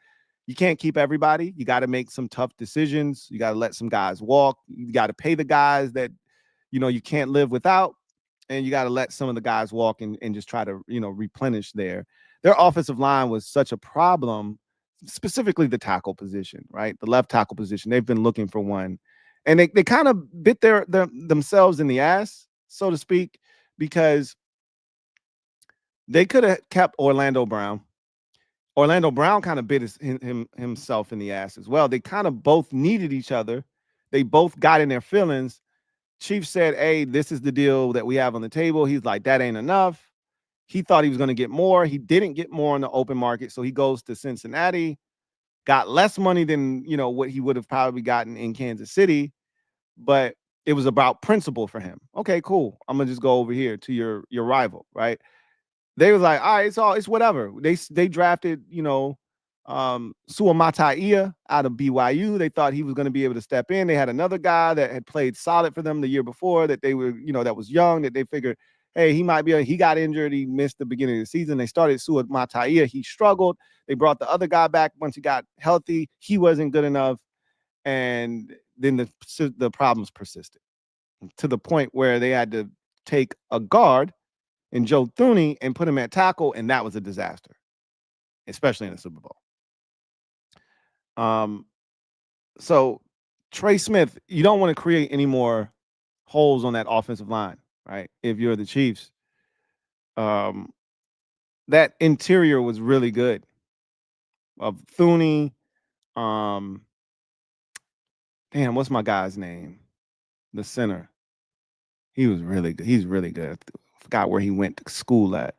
Speaker 1: you can't keep everybody. You got to make some tough decisions. You got to let some guys walk. You got to pay the guys that, you can't live without. And you got to let some of the guys walk and just try to, replenish their offensive line was such a problem, specifically the tackle position, right? The left tackle position. They've been looking for one. And they kind of bit themselves in the ass, so to speak, because they could have kept Orlando Brown. Orlando Brown kind of bit himself in the ass as well. They kind of both needed each other. They both got in their feelings. Chief said, hey, this is the deal that we have on the table. He's like, that ain't enough. He thought he was going to get more. He didn't get more in the open market. So he goes to Cincinnati, got less money than, what he would have probably gotten in Kansas City. But it was about principle for him. Okay, cool. I'm going to just go over here to your rival, right? They was like, all right, it's whatever. They drafted, Suamataia out of BYU. They thought he was going to be able to step in. They had another guy that had played solid for them the year before that they were, that was young, that they figured, hey, he might be he got injured. He missed the beginning of the season. They started Suamataia. He struggled. They brought the other guy back once he got healthy. He wasn't good enough. And then the problems persisted to the point where they had to take a guard and Joe Thuney and put him at tackle, and that was a disaster, especially in the Super Bowl. So Trey Smith, you don't want to create any more holes on that offensive line, right? If you're the Chiefs, that interior was really good. Of Thuney, what's my guy's name? The center. He was really good. He's really good. I forgot where he went to school at.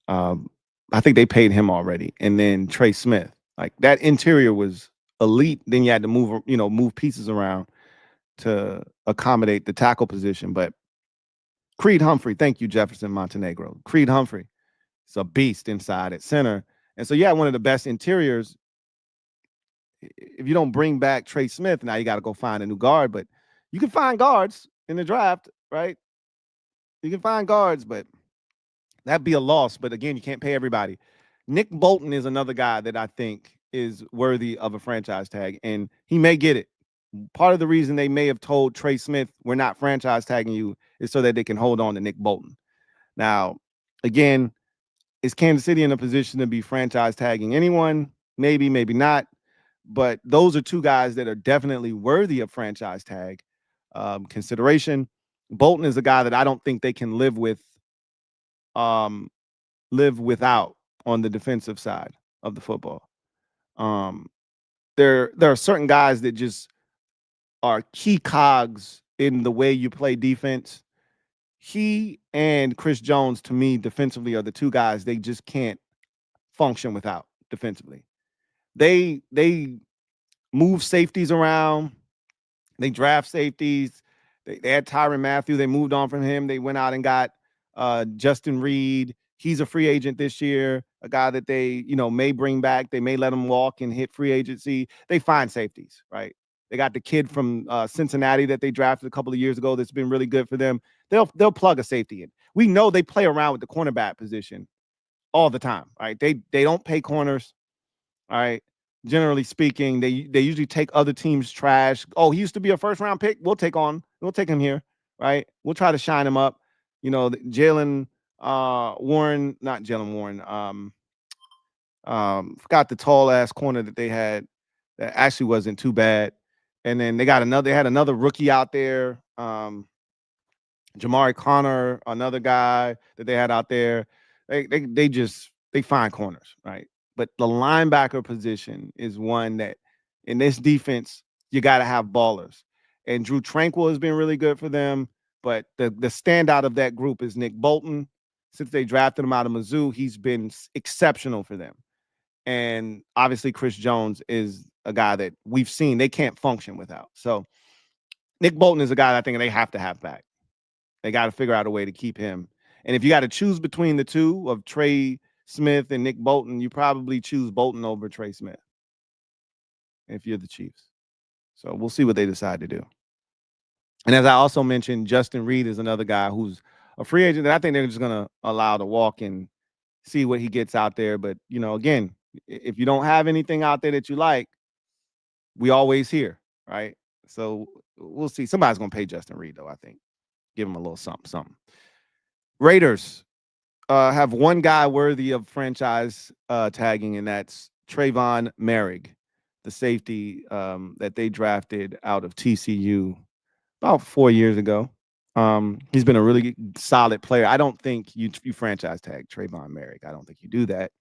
Speaker 1: I think they paid him already. And then Trey Smith, like that interior was elite. Then you had to move pieces around to accommodate the tackle position. But Creed Humphrey, thank you, Jefferson Montenegro. Creed Humphrey is a beast inside at center. And so you had one of the best interiors. If you don't bring back Trey Smith, now you got to go find a new guard. But you can find guards in the draft, right? You can find guards, but that'd be a loss. But again, you can't pay everybody. Nick Bolton is another guy that I think is worthy of a franchise tag, and he may get it. Part of the reason they may have told Trey Smith, we're not franchise tagging you, is so that they can hold on to Nick Bolton. Now, again, is Kansas City in a position to be franchise tagging anyone? Maybe, maybe not. But those are two guys that are definitely worthy of franchise tag consideration. Bolton is a guy that I don't think they can live without on the defensive side of the football. There are certain guys that just are key cogs in the way you play defense. He and Chris Jones, to me, defensively, are the two guys they just can't function without defensively. They move safeties around. They draft safeties. They had Tyrann Mathieu. They moved on from him. They went out and got Justin Reed. He's a free agent this year, a guy that they, may bring back. They may let him walk and hit free agency. They find safeties, right? They got the kid from Cincinnati that they drafted a couple of years ago that's been really good for them. They'll plug a safety in. We know they play around with the cornerback position all the time, right? They don't pay corners, all right? Generally speaking, they usually take other teams' trash. Oh, he used to be a first-round pick. We'll take him here, right? We'll try to shine him up. Jalen Warren, not Jalen Warren. Forgot the tall ass corner that they had that actually wasn't too bad. And then they had another rookie out there. Jamari Connor, another guy that they had out there. They find corners, right? But the linebacker position is one that in this defense, you got to have ballers. And Drew Tranquil has been really good for them. But the standout of that group is Nick Bolton. Since they drafted him out of Mizzou, he's been exceptional for them. And obviously, Chris Jones is a guy that we've seen they can't function without. So Nick Bolton is a guy that I think they have to have back. They got to figure out a way to keep him. And if you got to choose between the two of Trey Smith and Nick Bolton, you probably choose Bolton over Trey Smith if you're the Chiefs. So we'll see what they decide to do. And as I also mentioned, Justin Reed is another guy who's a free agent that I think they're just going to allow to walk and see what he gets out there. But, again, if you don't have anything out there that you like, we always hear, right? So we'll see. Somebody's going to pay Justin Reed, though, I think. Give him a little something. Raiders have one guy worthy of franchise tagging, and that's Trayvon Merrick, the safety that they drafted out of TCU about 4 years ago. He's been a really solid player. I don't think you franchise tag Trayvon Merrick. I don't think you do that.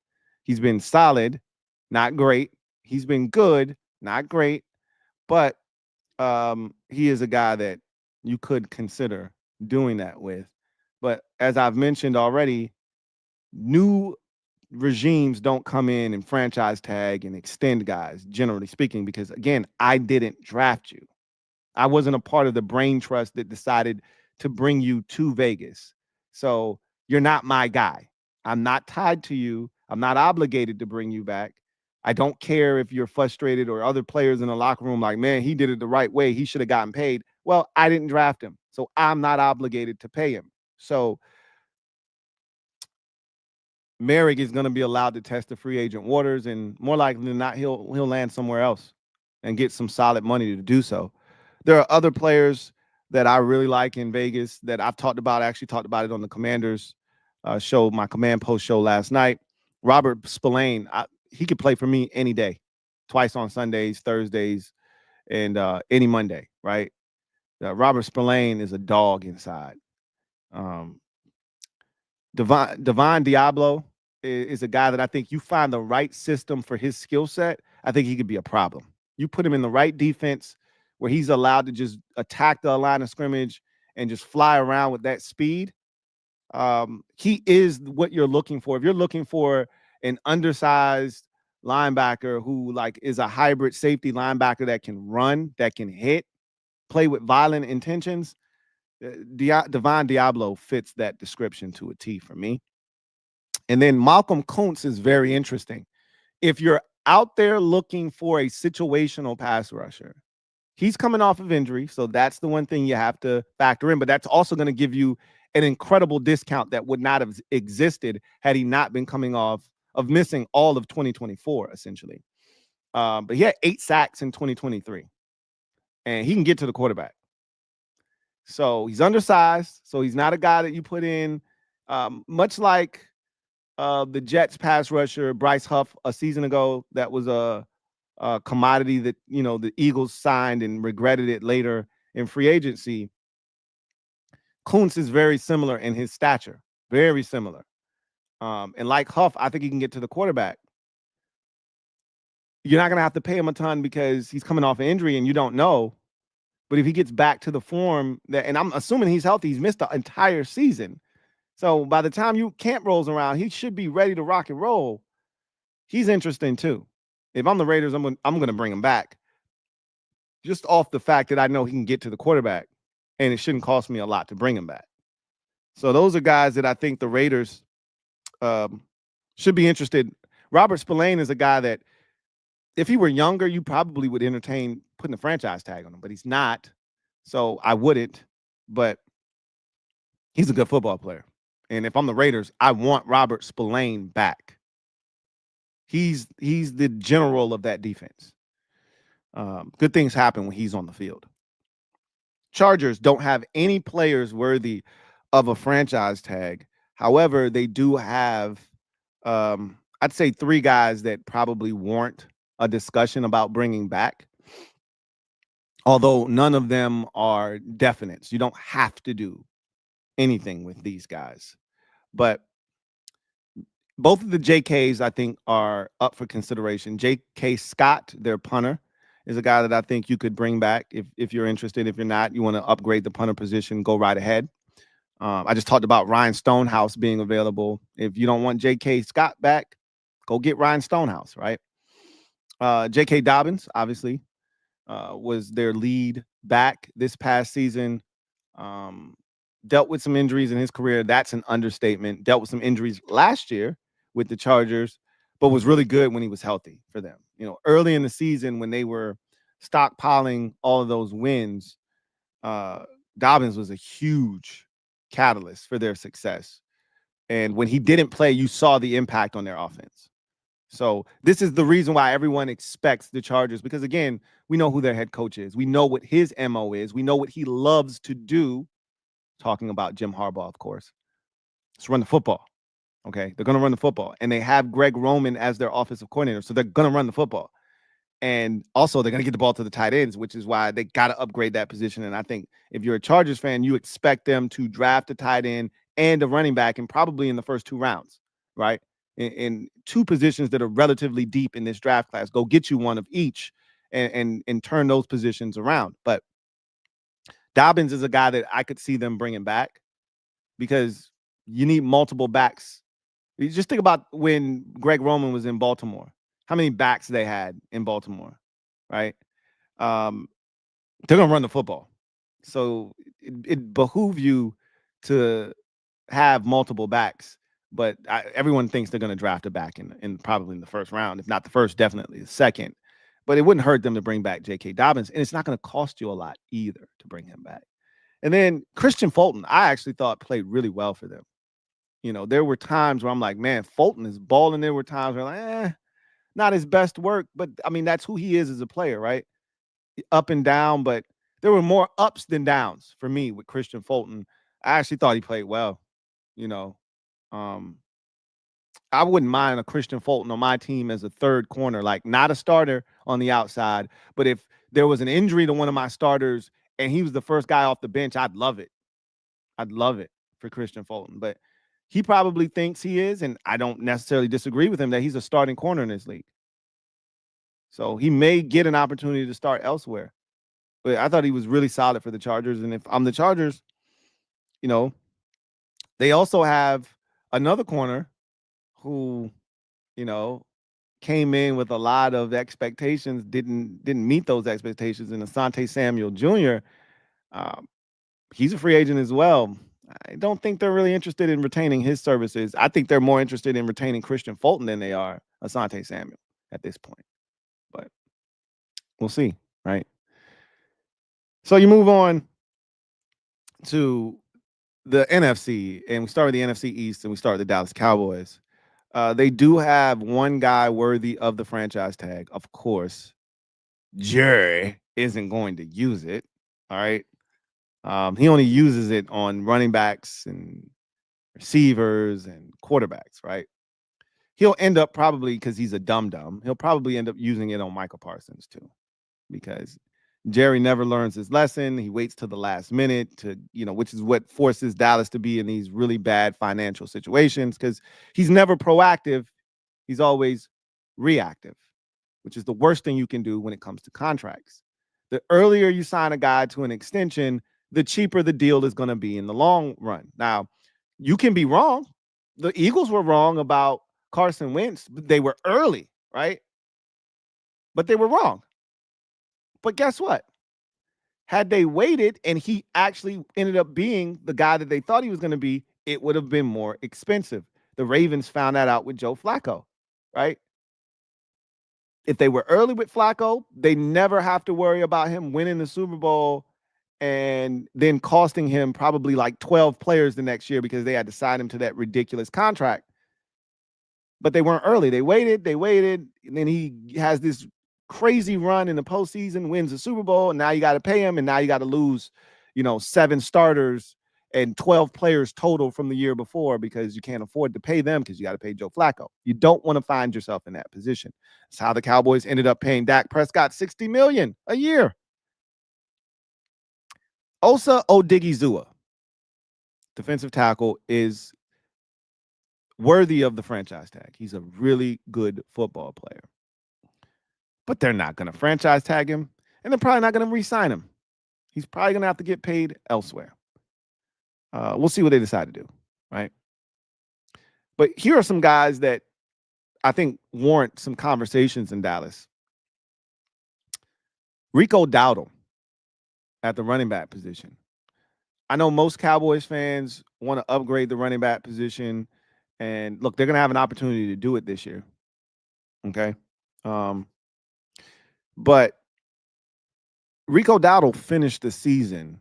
Speaker 1: He's been solid, not great. He's been good, not great. But he is a guy that you could consider doing that with. But as I've mentioned already, new regimes don't come in and franchise tag and extend guys, generally speaking, because again, I didn't draft you. I wasn't a part of the brain trust that decided to bring you to Vegas. So you're not my guy. I'm not tied to you. I'm not obligated to bring you back. I don't care if you're frustrated or other players in the locker room like, man, he did it the right way. He should have gotten paid. Well, I didn't draft him. So I'm not obligated to pay him. So Merrick is going to be allowed to test the free agent waters, and more likely than not, he'll land somewhere else and get some solid money to do so. There are other players that I really like in Vegas that I've talked about. I actually talked about it on the Commanders show, my Command Post show last night. Robert Spillane, he could play for me any day, twice on Sundays, Thursdays, and any Monday, right? Robert Spillane is a dog inside. Devon Diablo is a guy that I think you find the right system for his skill set. I think he could be a problem. You put him in the right defense where he's allowed to just attack the line of scrimmage and just fly around with that speed. He is what you're looking for. If you're looking for an undersized linebacker who like is a hybrid safety linebacker that can run, that can hit, play with violent intentions, Devon Diablo fits that description to a T for me. And then Malcolm Kuntz is very interesting. If you're out there looking for a situational pass rusher, he's coming off of injury, so that's the one thing you have to factor in. But that's also going to give you an incredible discount that would not have existed had he not been coming off of missing all of 2024, essentially. But he had 8 sacks in 2023, and he can get to the quarterback. So he's undersized, so he's not a guy that you put in, much like the Jets pass rusher Bryce Huff a season ago. That was a commodity that, you know, the Eagles signed and regretted it later in free agency. Kuntz is very similar in his stature, very similar. And like Huff, I think he can get to the quarterback. You're not going to have to pay him a ton because he's coming off an injury and you don't know. But if he gets back to the form that, and I'm assuming he's healthy, he's missed the entire season. So by the time camp rolls around, he should be ready to rock and roll. He's interesting too. If I'm the Raiders, I'm going to bring him back just off the fact that I know he can get to the quarterback, and it shouldn't cost me a lot to bring him back. So those are guys that I think the Raiders should be interested. Robert Spillane is a guy that if he were younger, you probably would entertain putting a franchise tag on him, but he's not. So I wouldn't, but he's a good football player. And if I'm the Raiders, I want Robert Spillane back. He's the general of that defense. Good things happen when he's on the field. Chargers don't have any players worthy of a franchise tag. However, they do have, I'd say 3 guys that probably warrant a discussion about bringing back. Although none of them are definites. You don't have to do anything with these guys. But both of the JKs, I think, are up for consideration. J.K. Scott, their punter, is a guy that I think you could bring back if you're interested. If you're not, you want to upgrade the punter position, go right ahead. I just talked about Ryan Stonehouse being available. If you don't want J.K. Scott back, go get Ryan Stonehouse, right? J.K. Dobbins, obviously, was their lead back this past season. Dealt with some injuries in his career. That's an understatement. Dealt with some injuries last year with the Chargers, but was really good when he was healthy for them. You know, early in the season when they were stockpiling all of those wins, Dobbins was a huge catalyst for their success. And when he didn't play, you saw the impact on their offense. So this is the reason why everyone expects the Chargers, because again, we know who their head coach is. We know what his MO is. We know what he loves to do. Talking about Jim Harbaugh, of course. Let's run the football. Okay. They're going to run the football. And they have Greg Roman as their offensive coordinator. So they're going to run the football. And also they're going to get the ball to the tight ends, which is why they got to upgrade that position. And I think if you're a Chargers fan, you expect them to draft a tight end and a running back, and probably in the first 2 rounds, right? In 2 positions that are relatively deep in this draft class. Go get you one of each and turn those positions around. But Dobbins is a guy that I could see them bringing back because you need multiple backs. You just think about when Greg Roman was in Baltimore, how many backs they had in Baltimore, right? They're going to run the football. So it behooves you to have multiple backs, but everyone thinks they're going to draft a back in probably in the first round. If not the first, definitely the second. But it wouldn't hurt them to bring back J.K. Dobbins, and it's not going to cost you a lot either to bring him back. And then Christian Fulton, I actually thought played really well for them. You know, there were times where I'm like, man, Fulton is balling. There were times where I'm like, not his best work, but I mean, that's who he is as a player, right? Up and down, but there were more ups than downs for me with Christian Fulton. I actually thought he played well. You know, I wouldn't mind a Christian Fulton on my team as a third corner, like not a starter on the outside, but if there was an injury to one of my starters and he was the first guy off the bench, I'd love it. I'd love it for Christian Fulton, but he probably thinks he is, and I don't necessarily disagree with him that he's a starting corner in this league. So he may get an opportunity to start elsewhere. But I thought he was really solid for the Chargers. And if I'm the Chargers, you know, they also have another corner who, you know, came in with a lot of expectations, didn't meet those expectations. And Asante Samuel Jr., he's a free agent as well. I don't think they're really interested in retaining his services. I think they're more interested in retaining Christian Fulton than they are Asante Samuel at this point. But we'll see, right? So you move on to the NFC, and we start with the NFC East, and we start with the Dallas Cowboys. They do have one guy worthy of the franchise tag. Of course, Jerry isn't going to use it. All right. He only uses it on running backs and receivers and quarterbacks, right? He'll end up probably, because he's a dum-dum, he'll probably end up using it on Michael Parsons too, because Jerry never learns his lesson. He waits till the last minute to, which is what forces Dallas to be in these really bad financial situations, because he's never proactive. He's always reactive, which is the worst thing you can do when it comes to contracts. The earlier you sign a guy to an extension, the cheaper the deal is going to be in the long run. Now, you can be wrong. The Eagles were wrong about Carson Wentz. They were early, right? But they were wrong. But guess what? Had they waited and he actually ended up being the guy that they thought he was going to be, it would have been more expensive. The Ravens found that out with Joe Flacco, right? If they were early with Flacco, they never have to worry about him winning the Super Bowl and then costing him probably like 12 players the next year because they had to sign him to that ridiculous contract. But they weren't early. They waited, and then he has this crazy run in the postseason, wins the Super Bowl, and now you got to pay him, and now you got to lose, 7 starters and 12 players total from the year before because you can't afford to pay them because you got to pay Joe Flacco. You don't want to find yourself in that position. That's how the Cowboys ended up paying Dak Prescott $60 million a year. Osa Odigizua, defensive tackle, is worthy of the franchise tag. He's a really good football player. But they're not going to franchise tag him, and they're probably not going to re-sign him. He's probably going to have to get paid elsewhere. We'll see what they decide to do, right? But here are some guys that I think warrant some conversations in Dallas. Rico Dowdle at the running back position. I know most Cowboys fans want to upgrade the running back position, and look, they're going to have an opportunity to do it this year. Okay. But Rico Dowdle finished the season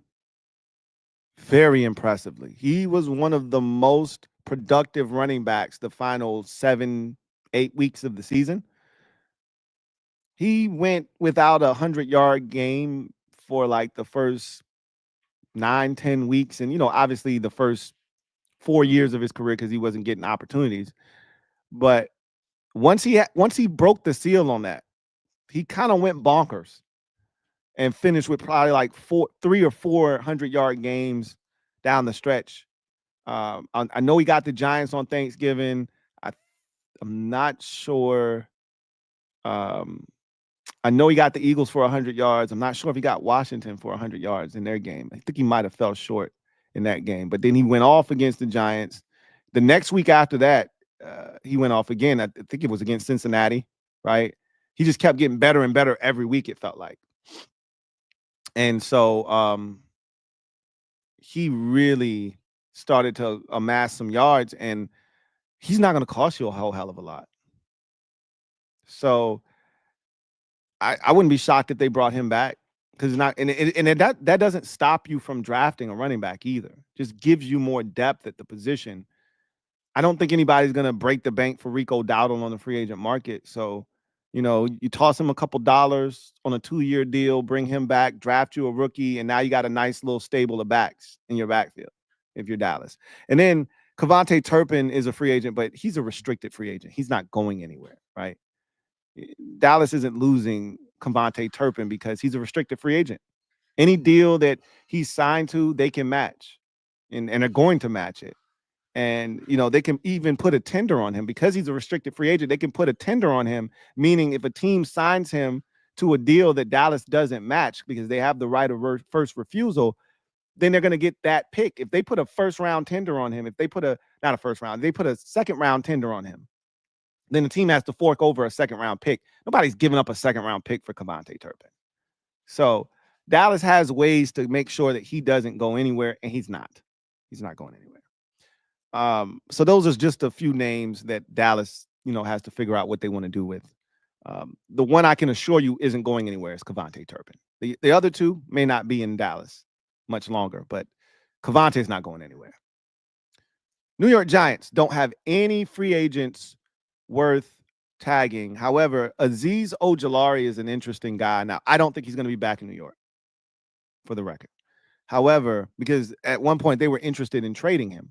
Speaker 1: very impressively. He was one of the most productive running backs the final 7-8 weeks of the season. He went without a 100-yard game for like the first 9-10 weeks. And, obviously the first 4 years of his career because he wasn't getting opportunities. But once he broke the seal on that, he kind of went bonkers and finished with probably like 3 or 4 100-yard games down the stretch. I know he got the Giants on Thanksgiving. I'm not sure. I know he got the Eagles for 100 yards. I'm not sure if he got Washington for 100 yards in their game. I think he might have fell short in that game. But then he went off against the Giants. The next week after that, he went off again. I think it was against Cincinnati, right? He just kept getting better and better every week, it felt like. And so he really started to amass some yards, and he's not going to cost you a whole hell of a lot. So I wouldn't be shocked if they brought him back, because not and that doesn't stop you from drafting a running back either. Just gives you more depth at the position. I don't think anybody's going to break the bank for Rico Dowdle on the free agent market. So, you toss him a couple dollars on a 2-year deal, bring him back, draft you a rookie, and now you got a nice little stable of backs in your backfield if you're Dallas. And then Kevontae Turpin is a free agent, but he's a restricted free agent. He's not going anywhere, right? Dallas isn't losing Kevontae Turpin because he's a restricted free agent. Any deal that he's signed to, they can match, and are going to match it. And, they can even put a tender on him because he's a restricted free agent. They can put a tender on him, meaning if a team signs him to a deal that Dallas doesn't match because they have the right of first refusal, then they're going to get that pick. If they put a first round tender on him, if they put not a first round, they put a second round tender on him, then the team has to fork over a second round pick. Nobody's giving up a second round pick for Kevontae Turpin. So Dallas has ways to make sure that he doesn't go anywhere, and he's not. He's not going anywhere. So those are just a few names that Dallas, has to figure out what they want to do with. The one I can assure you isn't going anywhere is Kevontae Turpin. The other two may not be in Dallas much longer, but Kevontae's not going anywhere. New York Giants don't have any free agents worth tagging. However, Azeez Ojulari is an interesting guy. Now, I don't think he's going to be back in New York, for the record. However, because at one point they were interested in trading him.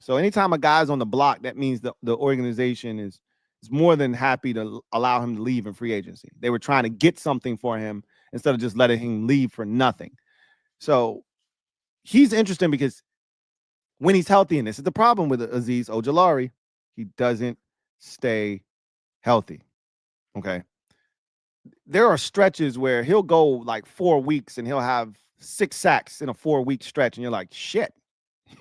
Speaker 1: So anytime a guy's on the block, that means the organization is more than happy to allow him to leave in free agency. They were trying to get something for him instead of just letting him leave for nothing. So he's interesting because when he's healthy, and this is the problem with Azeez Ojulari, he doesn't stay healthy. Okay. There are stretches where he'll go like 4 weeks and he'll have 6 sacks in a 4-week stretch. And you're like, shit,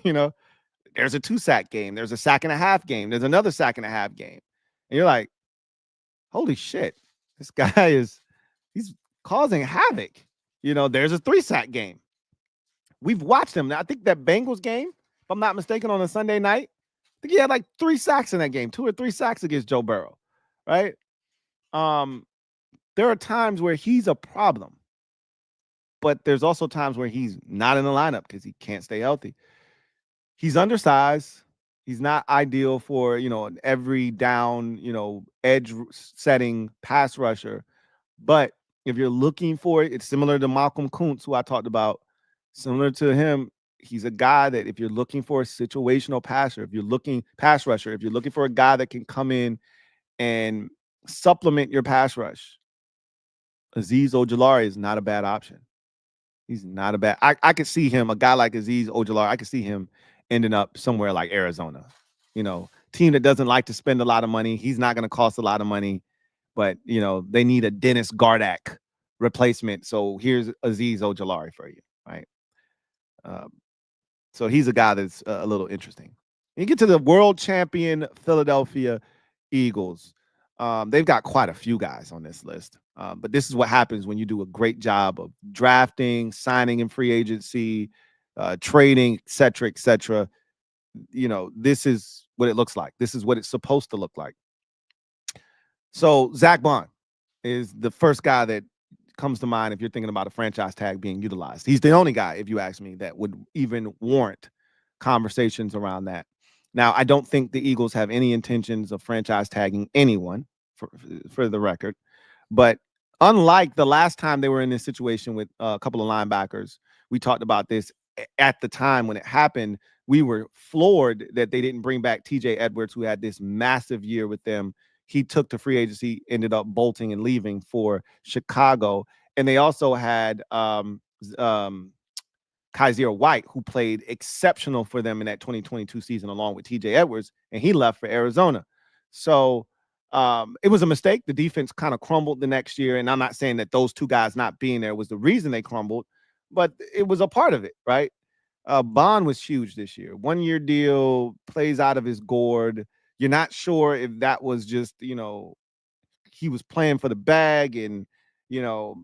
Speaker 1: there's a 2-sack game. There's a sack and a half game. There's another sack and a half game. And you're like, holy shit, this guy he's causing havoc. There's a 3-sack game. We've watched him. I think that Bengals game, if I'm not mistaken, on a Sunday night, I think he had like 3 sacks in that game, 2 or 3 sacks against Joe Burrow, right? There are times where he's a problem, but there's also times where he's not in the lineup because he can't stay healthy. He's undersized. He's not ideal for, an every down, edge setting pass rusher. But if you're looking for it, it's similar to Malcolm Kuntz, who I talked about. Similar to him, he's a guy that if you're looking for a situational pass rusher, if you're looking for a guy that can come in and supplement your pass rush, Azeez Ojulari is not a bad option. He's not a bad. I could see him, a guy like Azeez Ojulari, I could see him ending up somewhere like Arizona, team that doesn't like to spend a lot of money. He's not going to cost a lot of money, but they need a Dennis Gardeck replacement. So here's Azeez Ojulari for you, right? So he's a guy that's a little interesting. You get to the world champion Philadelphia Eagles. They've got quite a few guys on this list. But this is what happens when you do a great job of drafting, signing in free agency, trading, et cetera, this is what it looks like. This is what it's supposed to look like. So Zach Bond is the first guy that comes to mind if you're thinking about a franchise tag being utilized. He's the only guy, if you ask me, that would even warrant conversations around that. Now, I don't think the Eagles have any intentions of franchise tagging anyone, for the record. But unlike the last time they were in this situation with a couple of linebackers, we talked about this at the time when it happened. We were floored that they didn't bring back TJ Edwards, who had this massive year with them. He took to free agency, ended up bolting and leaving for Chicago. And they also had Kaiser White, who played exceptional for them in that 2022 season along with TJ Edwards, and he left for Arizona. So It was a mistake. The defense kind of crumbled the next year. And I'm not saying that those two guys not being there was the reason they crumbled, but it was a part of it, right? Bond was huge this year. 1-year deal, plays out of his gourd. You're not sure if that was just, he was playing for the bag and, you know,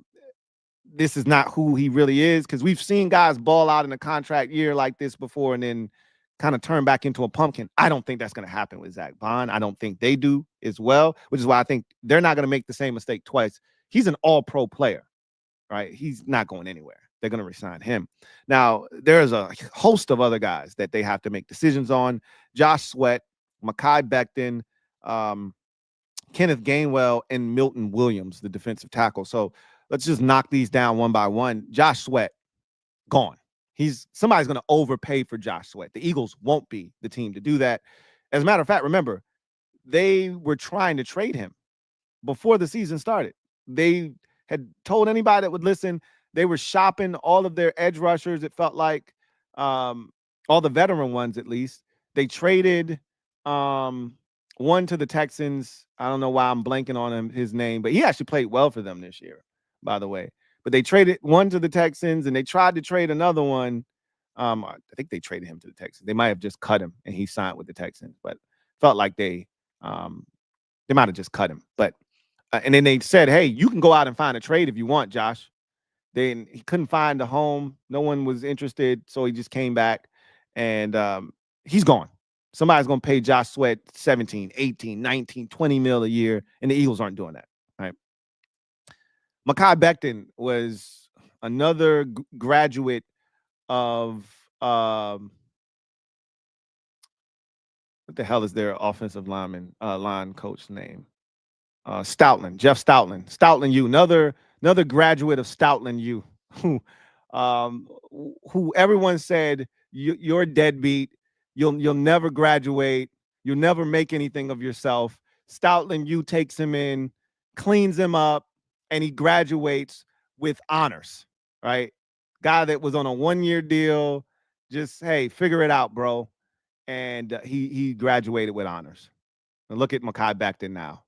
Speaker 1: this is not who he really is. Because we've seen guys ball out in a contract year like this before and then kind of turn back into a pumpkin. I don't think that's going to happen with Zach Bond. I don't think they do as well, which is why I think they're not going to make the same mistake twice. He's an all-pro player, right? He's not going anywhere. They're going to resign him. Now, there's a host of other guys that they have to make decisions on. Josh Sweat, Mekhi Becton, Kenneth Gainwell, and Milton Williams, the defensive tackle. So let's just knock these down one by one. Josh Sweat, gone. Somebody's going to overpay for Josh Sweat. The Eagles won't be the team to do that. As a matter of fact, remember, they were trying to trade him before the season started. They had told anybody that would listen, they were shopping all of their edge rushers. It felt like all the veteran ones, at least. They traded one to the Texans. I don't know why I'm blanking on his name, but he actually played well for them this year, by the way. But they traded one to the Texans, and they tried to trade another one. I think they traded him to the Texans. They might have just cut him, and he signed with the Texans. But felt like they might have just cut him. But and then they said, "Hey, you can go out and find a trade if you want, Josh." Then he couldn't find a home. No one was interested, so he just came back, and he's gone. Somebody's going to pay Josh Sweat 17, 18, 19, 20 mil a year, and the Eagles aren't doing that, right? Mekhi Becton was another graduate of what the hell is their offensive line coach name? Stoutland, Jeff Stoutland. Stoutland U, another graduate of Stoutland U, who everyone said you're a deadbeat. You'll never graduate. You'll never make anything of yourself. Stoutland U takes him in, cleans him up, and he graduates with honors, right? Guy that was on a 1-year deal, just, hey, figure it out, bro. And he graduated with honors. And look at Mekhi Becton now,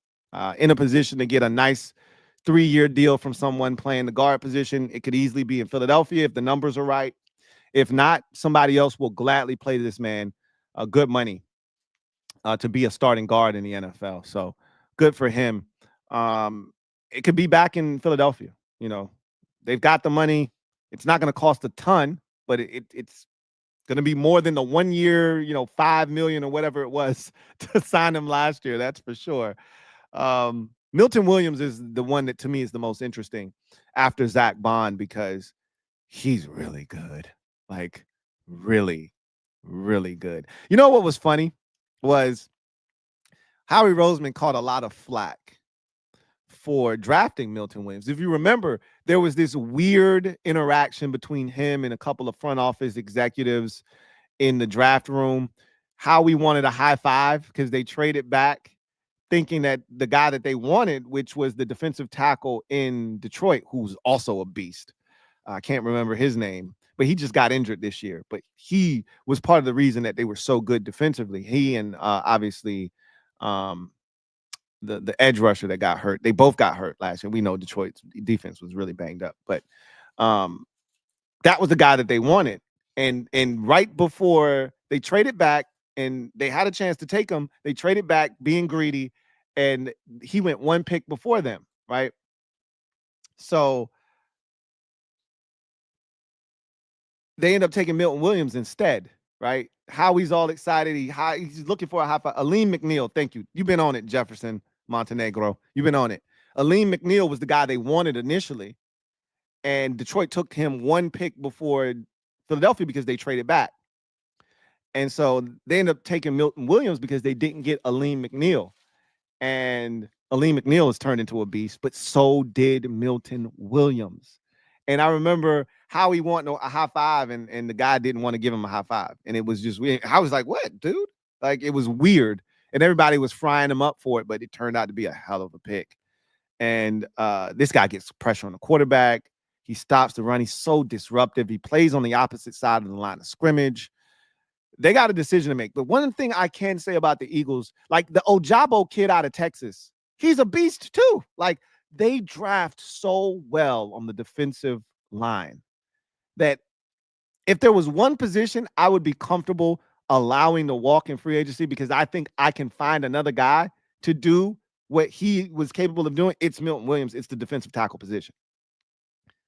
Speaker 1: in a position to get a nice 3-year deal from someone playing the guard position. It could easily be in Philadelphia if the numbers are right. If not, somebody else will gladly play this man good money to be a starting guard in the NFL. So good for him. It could be back in Philadelphia. They've got the money. It's not going to cost a ton, but it's going to be more than the 1 year, $5 million or whatever it was to sign him last year. That's for sure. Milton Williams is the one that to me is the most interesting after Zach Bond because he's really good. Like really, really good. You know what was funny was Howie Roseman caught a lot of flack for drafting Milton Williams. If you remember, there was this weird interaction between him and a couple of front office executives in the draft room. Howie wanted a high five because they traded back thinking that the guy that they wanted, which was the defensive tackle in Detroit, who's also a beast. I can't remember his name, but he just got injured this year. But he was part of the reason that they were so good defensively. He and obviously the edge rusher that got hurt. They both got hurt last year. We know Detroit's defense was really banged up, but that was the guy that they wanted. And right before they traded back and they had a chance to take him, they traded back being greedy, and he went 1 pick before them, right? So they end up taking Milton Williams instead, right? Howie's all excited. He's looking for a high five. Aleem McNeil, thank you. You've been on it, Jefferson Montenegro. You've been on it. Aleem McNeil was the guy they wanted initially, and Detroit took him 1 pick before Philadelphia because they traded back. And so they ended up taking Milton Williams because they didn't get Aleem McNeil. And Aleem McNeil has turned into a beast, but so did Milton Williams. And I remember how he wanted a high five, and the guy didn't want to give him a high five. And it was just weird. I was like, what, dude? Like, it was weird. And everybody was frying him up for it, but it turned out to be a hell of a pick. And this guy gets pressure on the quarterback. He stops the run. He's so disruptive. He plays on the opposite side of the line of scrimmage. they got a decision to make. But one thing I can say about the Eagles, like the Ojabo kid out of Texas, he's a beast too. Like they draft so well on the defensive line that if there was one position I would be comfortable allowing to walk in free agency because I think I can find another guy to do what he was capable of doing, it's Milton Williams. It's the defensive tackle position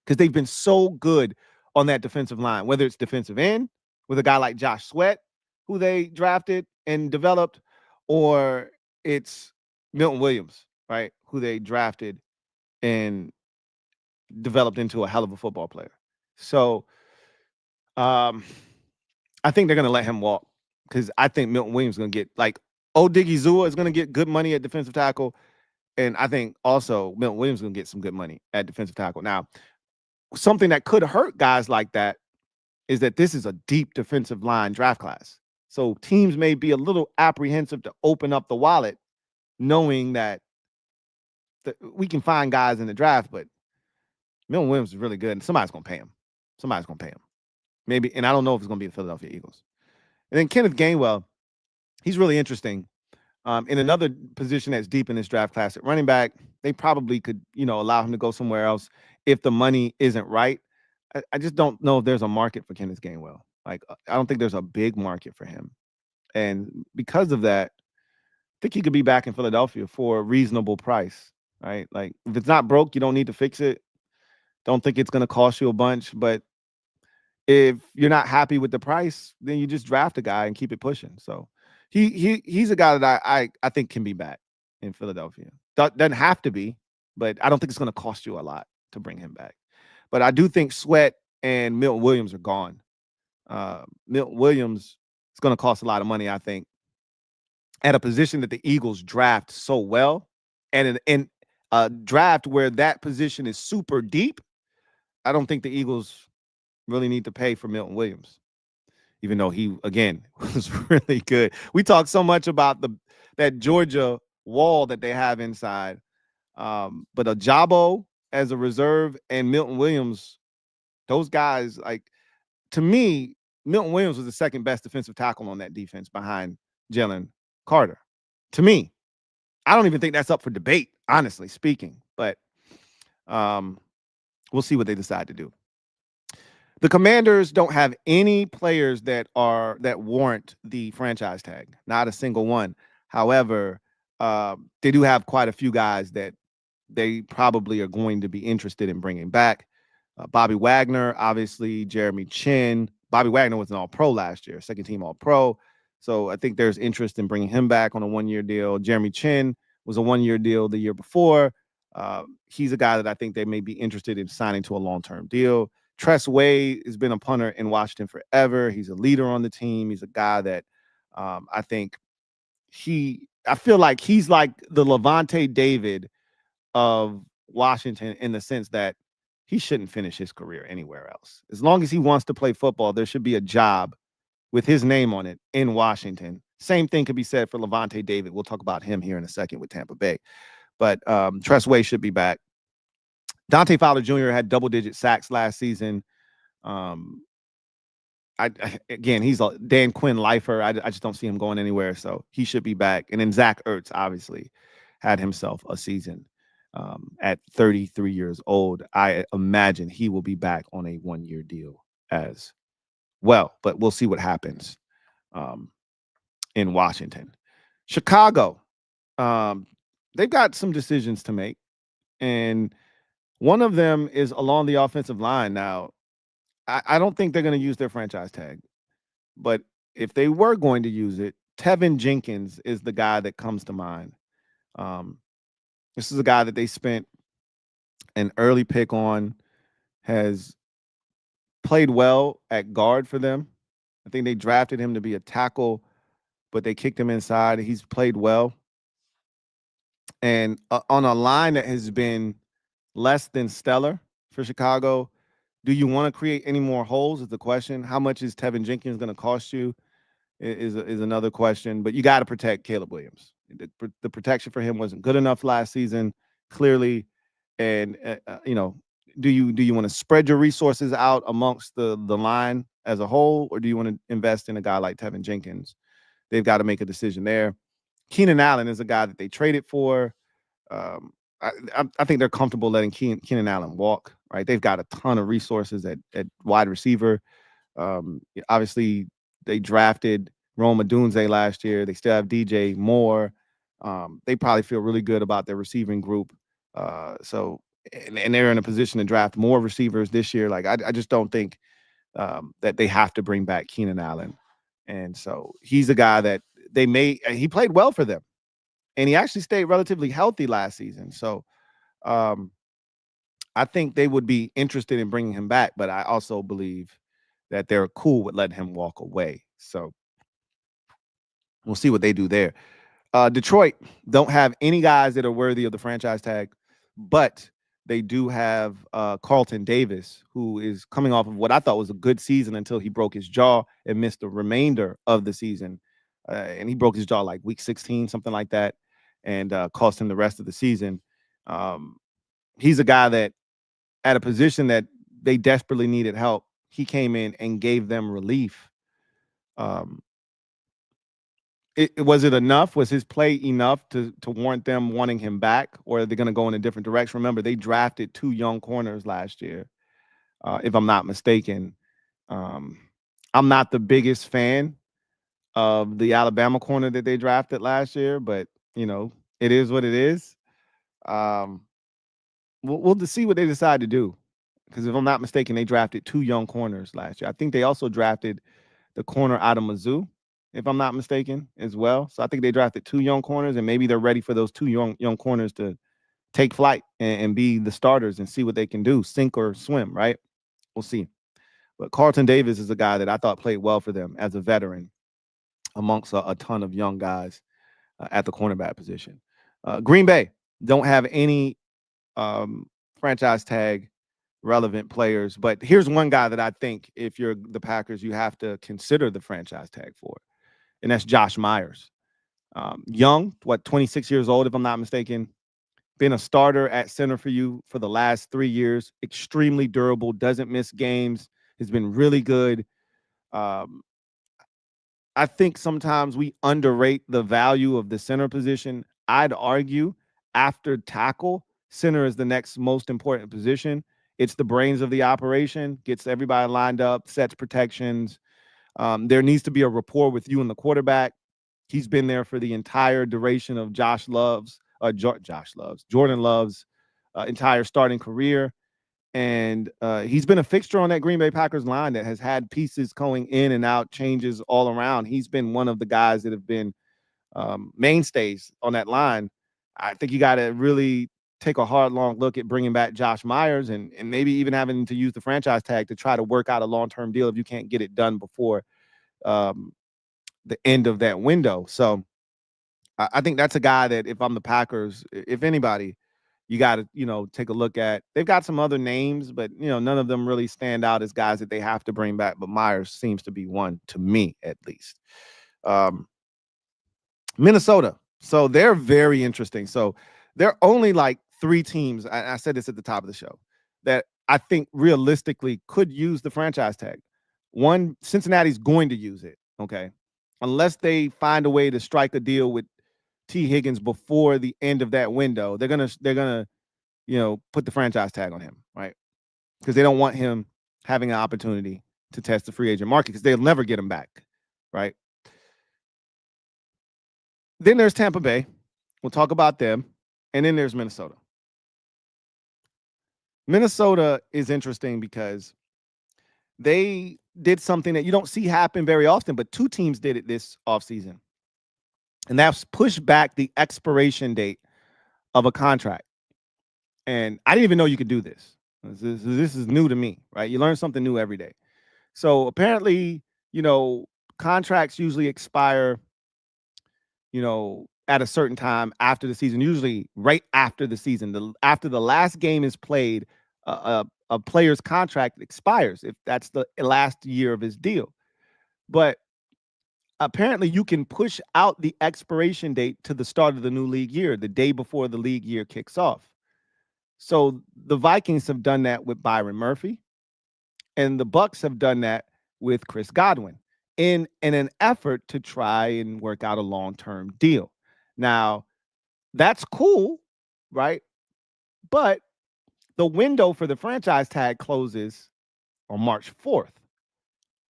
Speaker 1: because they've been so good on that defensive line, whether it's defensive end with a guy like Josh Sweat, who they drafted and developed, or it's Milton Williams, right, who they drafted and developed into a hell of a football player. So I think they're going to let him walk because I think Milton Williams is going to get, like, Odigizua is going to get good money at defensive tackle, and I think also Milton Williams is going to get some good money at defensive tackle. Now, something that could hurt guys like that is that this is a deep defensive line draft class. So teams may be a little apprehensive to open up the wallet knowing that we can find guys in the draft, but Milton Williams is really good, and somebody's going to pay him. Somebody's going to pay him. Maybe, and I don't know if it's going to be the Philadelphia Eagles. And then Kenneth Gainwell, he's really interesting. In another position that's deep in this draft class at running back, they probably could, allow him to go somewhere else if the money isn't right. I just don't know if there's a market for Kenneth Gainwell. Like, I don't think there's a big market for him. And because of that, I think he could be back in Philadelphia for a reasonable price, right? Like, if it's not broke, you don't need to fix it. Don't think it's going to cost you a bunch. But if you're not happy with the price, then you just draft a guy and keep it pushing. So he's a guy that I think can be back in Philadelphia. Doesn't have to be, but I don't think it's going to cost you a lot to bring him back. But I do think Sweat and Milton Williams are gone. Milton Williams is going to cost a lot of money, I think, at a position that the Eagles draft so well, and in a draft where that position is super deep. I don't think the Eagles really need to pay for Milton Williams, even though he, again, was really good. We talked so much about that Georgia wall that they have inside. But a Jabo as a reserve and Milton Williams, those guys, like, to me, Milton Williams was the second best defensive tackle on that defense behind Jalen Carter. To me, I don't even think that's up for debate, honestly speaking. But we'll see what they decide to do. The Commanders don't have any players that warrant the franchise tag, not a single one. However, they do have quite a few guys that they probably are going to be interested in bringing back. Bobby Wagner, obviously, Jeremy Chin. Bobby Wagner was an All-Pro last year, second team All-Pro. So I think there's interest in bringing him back on a one-year deal. Jeremy Chin was a one-year deal the year before. He's a guy that I think they may be interested in signing to a long-term deal. Tress Way has been a punter in Washington forever. He's a leader on the team. He's a guy that I think I feel like he's like the Levante David of Washington in the sense that he shouldn't finish his career anywhere else. As long as he wants to play football, there should be a job with his name on it in Washington. Same thing could be said for Levante David. We'll talk about him here in a second with Tampa Bay. But Tress Way should be back. Dante Fowler Jr. had double-digit sacks last season. Again, he's a Dan Quinn lifer. I just don't see him going anywhere, so he should be back. And then Zach Ertz obviously had himself a season at 33 years old. I imagine he will be back on a one-year deal as well, but we'll see what happens in Washington. Chicago, they've got some decisions to make, and one of them is along the offensive line. Now, I don't think they're going to use their franchise tag, but if they were going to use it, Tevin Jenkins is the guy that comes to mind. This is a guy that they spent an early pick on, has played well at guard for them. I think they drafted him to be a tackle, but they kicked him inside. He's played well. And on a line that has been less than stellar for Chicago, do you want to create any more holes is the question. How much is Tevin Jenkins going to cost you is another question. But you got to protect Caleb Williams. The protection for him wasn't good enough last season, clearly. And, do you want to spread your resources out amongst the line as a whole, or do you want to invest in a guy like Tevin Jenkins? They've got to make a decision there. Keenan Allen is a guy that they traded for. Um, I think they're comfortable letting Keenan Allen walk. Right, they've got a ton of resources at wide receiver. Obviously, they drafted Rome Odunze last year. They still have DJ Moore. They probably feel really good about their receiving group. And they're in a position to draft more receivers this year. Like I just don't think that they have to bring back Keenan Allen. And so he's a guy that he played well for them. And he actually stayed relatively healthy last season. So I think they would be interested in bringing him back, but I also believe that they're cool with letting him walk away. So we'll see what they do there. Detroit don't have any guys that are worthy of the franchise tag, but they do have Carlton Davis, who is coming off of what I thought was a good season until he broke his jaw and missed the remainder of the season. And he broke his jaw like week 16, something like that, and cost him the rest of the season. He's a guy that at a position that they desperately needed help, he came in and gave them relief. Was it enough? Was his play enough to warrant them wanting him back, or are they going to go in a different direction? Remember, they drafted 2 young corners last year, if I'm not mistaken. I'm not the biggest fan of the Alabama corner that they drafted last year, but it is what it is. We'll just see what they decide to do, because if I'm not mistaken, they drafted 2 young corners last year. I think they also drafted the corner out of Mizzou, if I'm not mistaken, as well. So I think they drafted 2 young corners, and maybe they're ready for those 2 young corners to take flight and be the starters and see what they can do, sink or swim, right? We'll see. But Carlton Davis is a guy that I thought played well for them as a veteran amongst a ton of young guys at the cornerback position. Green Bay don't have any franchise tag relevant players, but here's one guy that I think if you're the Packers, you have to consider the franchise tag for, and that's Josh Myers. Young, 26 years old, if I'm not mistaken, been a starter at center for you for the last 3 years, extremely durable, doesn't miss games, has been really good. I think sometimes we underrate the value of the center position. I'd argue after tackle, center is the next most important position. It's the brains of the operation, gets everybody lined up, sets protections. There needs to be a rapport with you and the quarterback. He's been there for the entire duration of Jordan Love's entire starting career. And he's been a fixture on that Green Bay Packers line that has had pieces going in and out, changes all around. He's been one of the guys that have been mainstays on that line. I think you got to really take a hard, long look at bringing back Josh Myers and maybe even having to use the franchise tag to try to work out a long-term deal if you can't get it done before the end of that window. So I think that's a guy that if I'm the Packers, if anybody, you got to, take a look at. They've got some other names, but, none of them really stand out as guys that they have to bring back. But Myers seems to be one, to me at least. Minnesota. So they're very interesting. So there are only like 3 teams, I said this at the top of the show, that I think realistically could use the franchise tag. One, Cincinnati's going to use it, okay? Unless they find a way to strike a deal with T. Higgins before the end of that window, they're gonna put the franchise tag on him, right? Because they don't want him having an opportunity to test the free agent market because they'll never get him back, right? Then there's Tampa Bay. We'll talk about them. And then there's Minnesota. Minnesota is interesting because they did something that you don't see happen very often, but 2 teams did it this offseason. And that's push back the expiration date of a contract. And I didn't even know you could do this. This is new to me, right? You learn something new every day. So apparently, contracts usually expire, at a certain time after the season, usually right after the season. After the last game is played, a player's contract expires if that's the last year of his deal. But apparently you can push out the expiration date to the start of the new league year, the day before the league year kicks off. So the Vikings have done that with Byron Murphy, and the Bucks have done that with Chris Godwin in an effort to try and work out a long-term deal. Now, that's cool, right? But the window for the franchise tag closes on March 4th.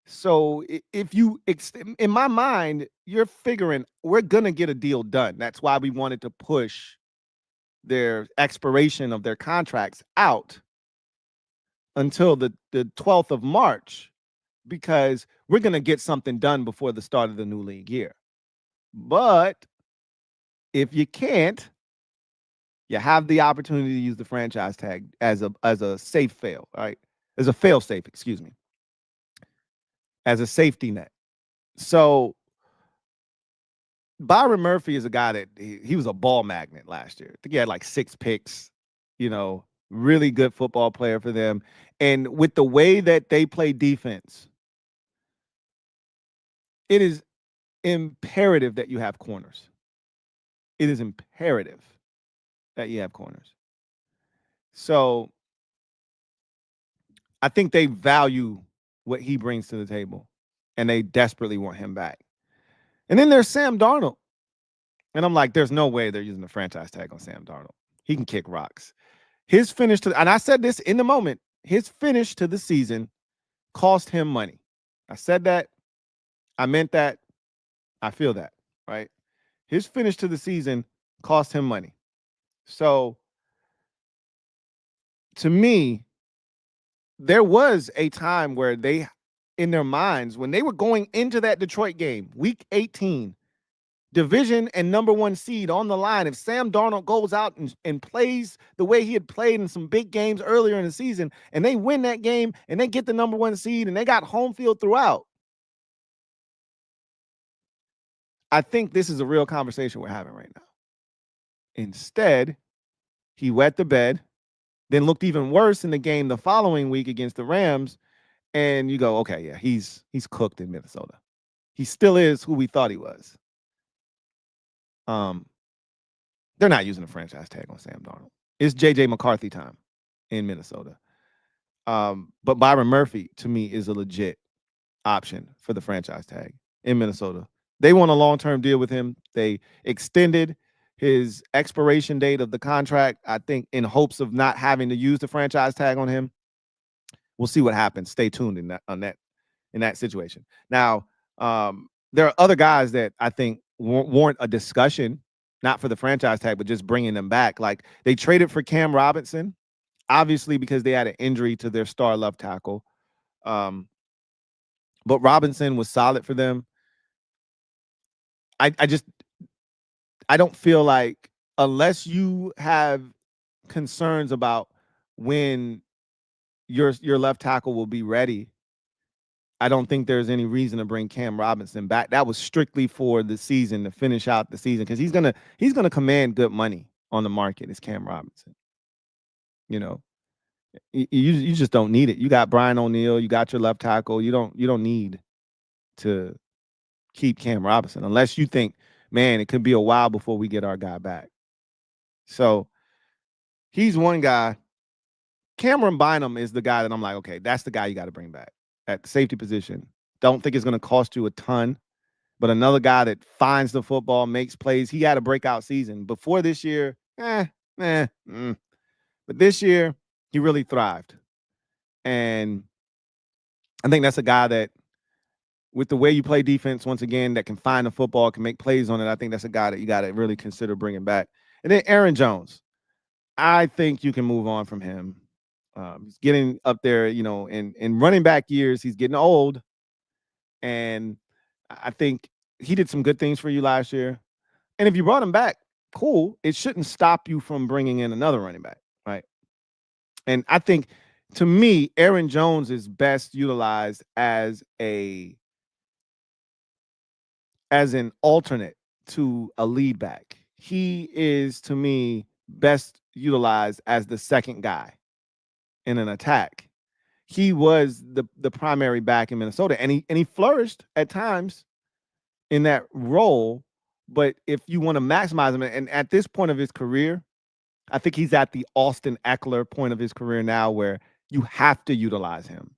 Speaker 1: So if you, in my mind, you're figuring we're going to get a deal done. That's why we wanted to push their expiration of their contracts out until the 12th of March, because we're going to get something done before the start of the new league year. But if you can't, you have the opportunity to use the franchise tag as a safe fail, right? As a fail safe, excuse me, as a safety net. So Byron Murphy is a guy that he was a ball magnet last year. I think he had like 6 picks, really good football player for them. And with the way that they play defense, it is imperative that you have corners. It is imperative that you have corners. So I think they value what he brings to the table, and they desperately want him back. And then there's Sam Darnold. And I'm like, there's no way they're using the franchise tag on Sam Darnold. He can kick rocks. His finish and I said this in the moment, his finish to the season cost him money. I said that. I meant that. I feel that, right? His finish to the season cost him money. So to me, there was a time where they, in their minds, when they were going into that Detroit game, week 18, division and number 1 seed on the line, if Sam Darnold goes out and plays the way he had played in some big games earlier in the season, and they win that game and they get the number 1 seed and they got home field throughout, I think this is a real conversation we're having right now. Instead, he wet the bed, then looked even worse in the game the following week against the Rams, and you go, okay, yeah, he's cooked in Minnesota. He still is who we thought he was. They're not using a franchise tag on Sam Darnold. It's JJ McCarthy time in Minnesota. But Byron Murphy, to me, is a legit option for the franchise tag in Minnesota. They want a long-term deal with him. They extended his expiration date of the contract, I think, in hopes of not having to use the franchise tag on him. We'll see what happens. Stay tuned in that situation. Now, there are other guys that I think warrant a discussion, not for the franchise tag, but just bringing them back. Like, they traded for Cam Robinson, obviously because they had an injury to their star left tackle. But Robinson was solid for them. I don't feel like, unless you have concerns about when your left tackle will be ready, I don't think there's any reason to bring Cam Robinson back. That was strictly for the season, to finish out the season, because he's gonna command good money on the market. Is Cam Robinson? You just don't need it. You got Brian O'Neill. You got your left tackle. You don't need to keep Cam Robinson, unless you think, man, it could be a while before we get our guy back. So he's one guy. Cameron Bynum is the guy that I'm like, okay, that's the guy you got to bring back at the safety position. Don't think it's going to cost you a ton, but another guy that finds the football, makes plays. He had a breakout season before this year. But this year he really thrived. And I think that's a guy that, with the way you play defense, once again, that can find the football, can make plays on it, I think that's a guy that you got to really consider bringing back. And then Aaron Jones, I think you can move on from him. He's getting up there, in running back years. He's getting old. And I think he did some good things for you last year. And if you brought him back, cool. It shouldn't stop you from bringing in another running back, right? And I think, to me, Aaron Jones is best utilized as an alternate to a lead back. He is, to me, best utilized as the second guy in an attack. He was the primary back in Minnesota, and he flourished at times in that role. But if you want to maximize him, and at this point of his career, I think he's at the Austin Eckler point of his career now where you have to utilize him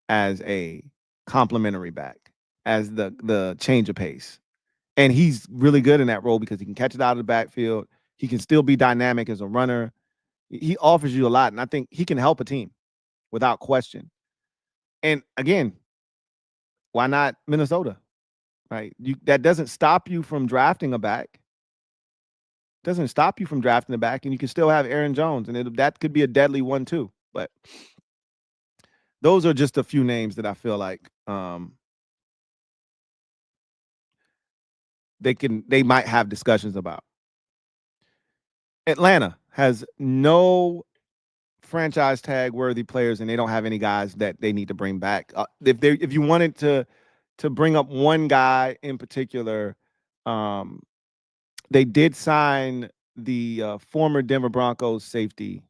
Speaker 1: as a complementary back, as the change of pace. And he's really good in that role because he can catch it out of the backfield. He can still be dynamic as a runner. He offers you a lot, and I think he can help a team without question. And again, why not Minnesota? Right? That doesn't stop you from drafting a back. Doesn't stop you from drafting a back, and you can still have Aaron Jones, and that could be a deadly one too. But those are just a few names that I feel like they might have discussions about. Atlanta has no franchise tag worthy players, and they don't have any guys that they need to bring back. If you wanted to bring up one guy in particular, they did sign the former Denver Broncos safety,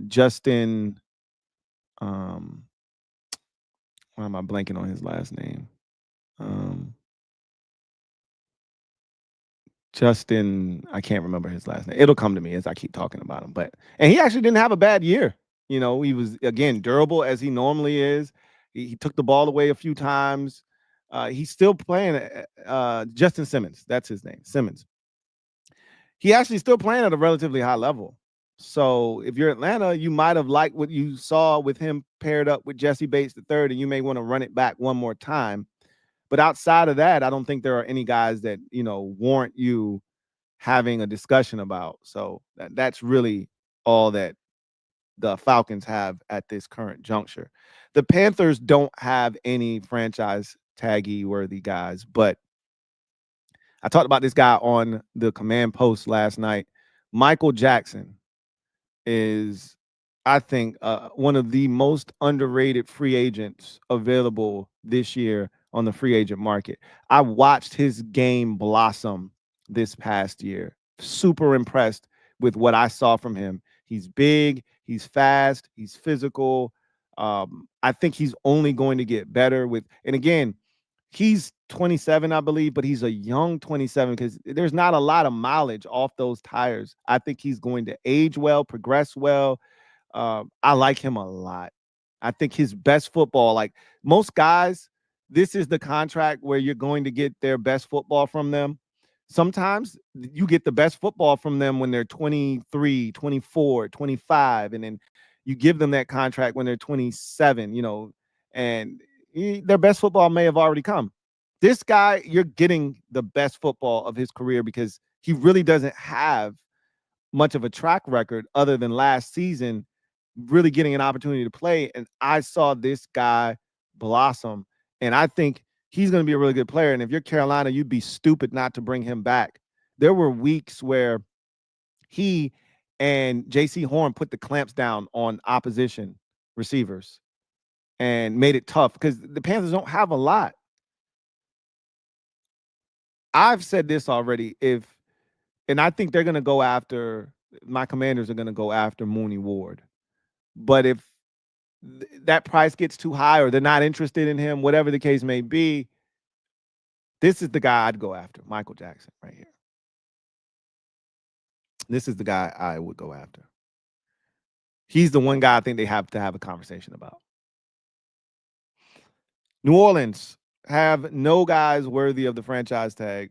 Speaker 1: Justin. Why am I blanking on his last name? Justin, I can't remember his last name. It'll come to me as I keep talking about him. And he actually didn't have a bad year. You know, he was, again, durable as he normally is. He took the ball away a few times. He's still playing. Justin Simmons, that's his name, Simmons. He actually still playing at a relatively high level. So if you're Atlanta, you might have liked what you saw with him paired up with Jesse Bates III, and you may want to run it back one more time. But outside of that, I don't think there are any guys that, warrant you having a discussion about. So that's really all that the Falcons have at this current juncture. The Panthers don't have any franchise taggy worthy guys, but I talked about this guy on the command post last night. Michael Jackson is, I think, one of the most underrated free agents available this year on the free agent market. I watched his game blossom this past year. Super impressed with what I saw from him. He's big, he's fast, he's physical. I think he's only going to get better and again, he's 27, I believe, but he's a young 27 because there's not a lot of mileage off those tires. I think he's going to age well, progress well. I like him a lot. I think his best football, like most guys, this is the contract where you're going to get their best football from them. Sometimes you get the best football from them when they're 23, 24, 25, and then you give them that contract when they're 27, and their best football may have already come. This guy, you're getting the best football of his career because he really doesn't have much of a track record other than last season really getting an opportunity to play. And I saw this guy blossom, and I think he's going to be a really good player. And if you're Carolina, you'd be stupid not to bring him back. There were weeks where he and J.C. Horn put the clamps down on opposition receivers and made it tough because the Panthers don't have a lot. I've said this already. And I think they're going to go after, my Commanders are going to go after Mooney Ward. But if that price gets too high or they're not interested in him, whatever the case may be, this is the guy I'd go after, Michael Jackson right here. This is the guy I would go after. He's the one guy I think they have to have a conversation about. New Orleans have no guys worthy of the franchise tag,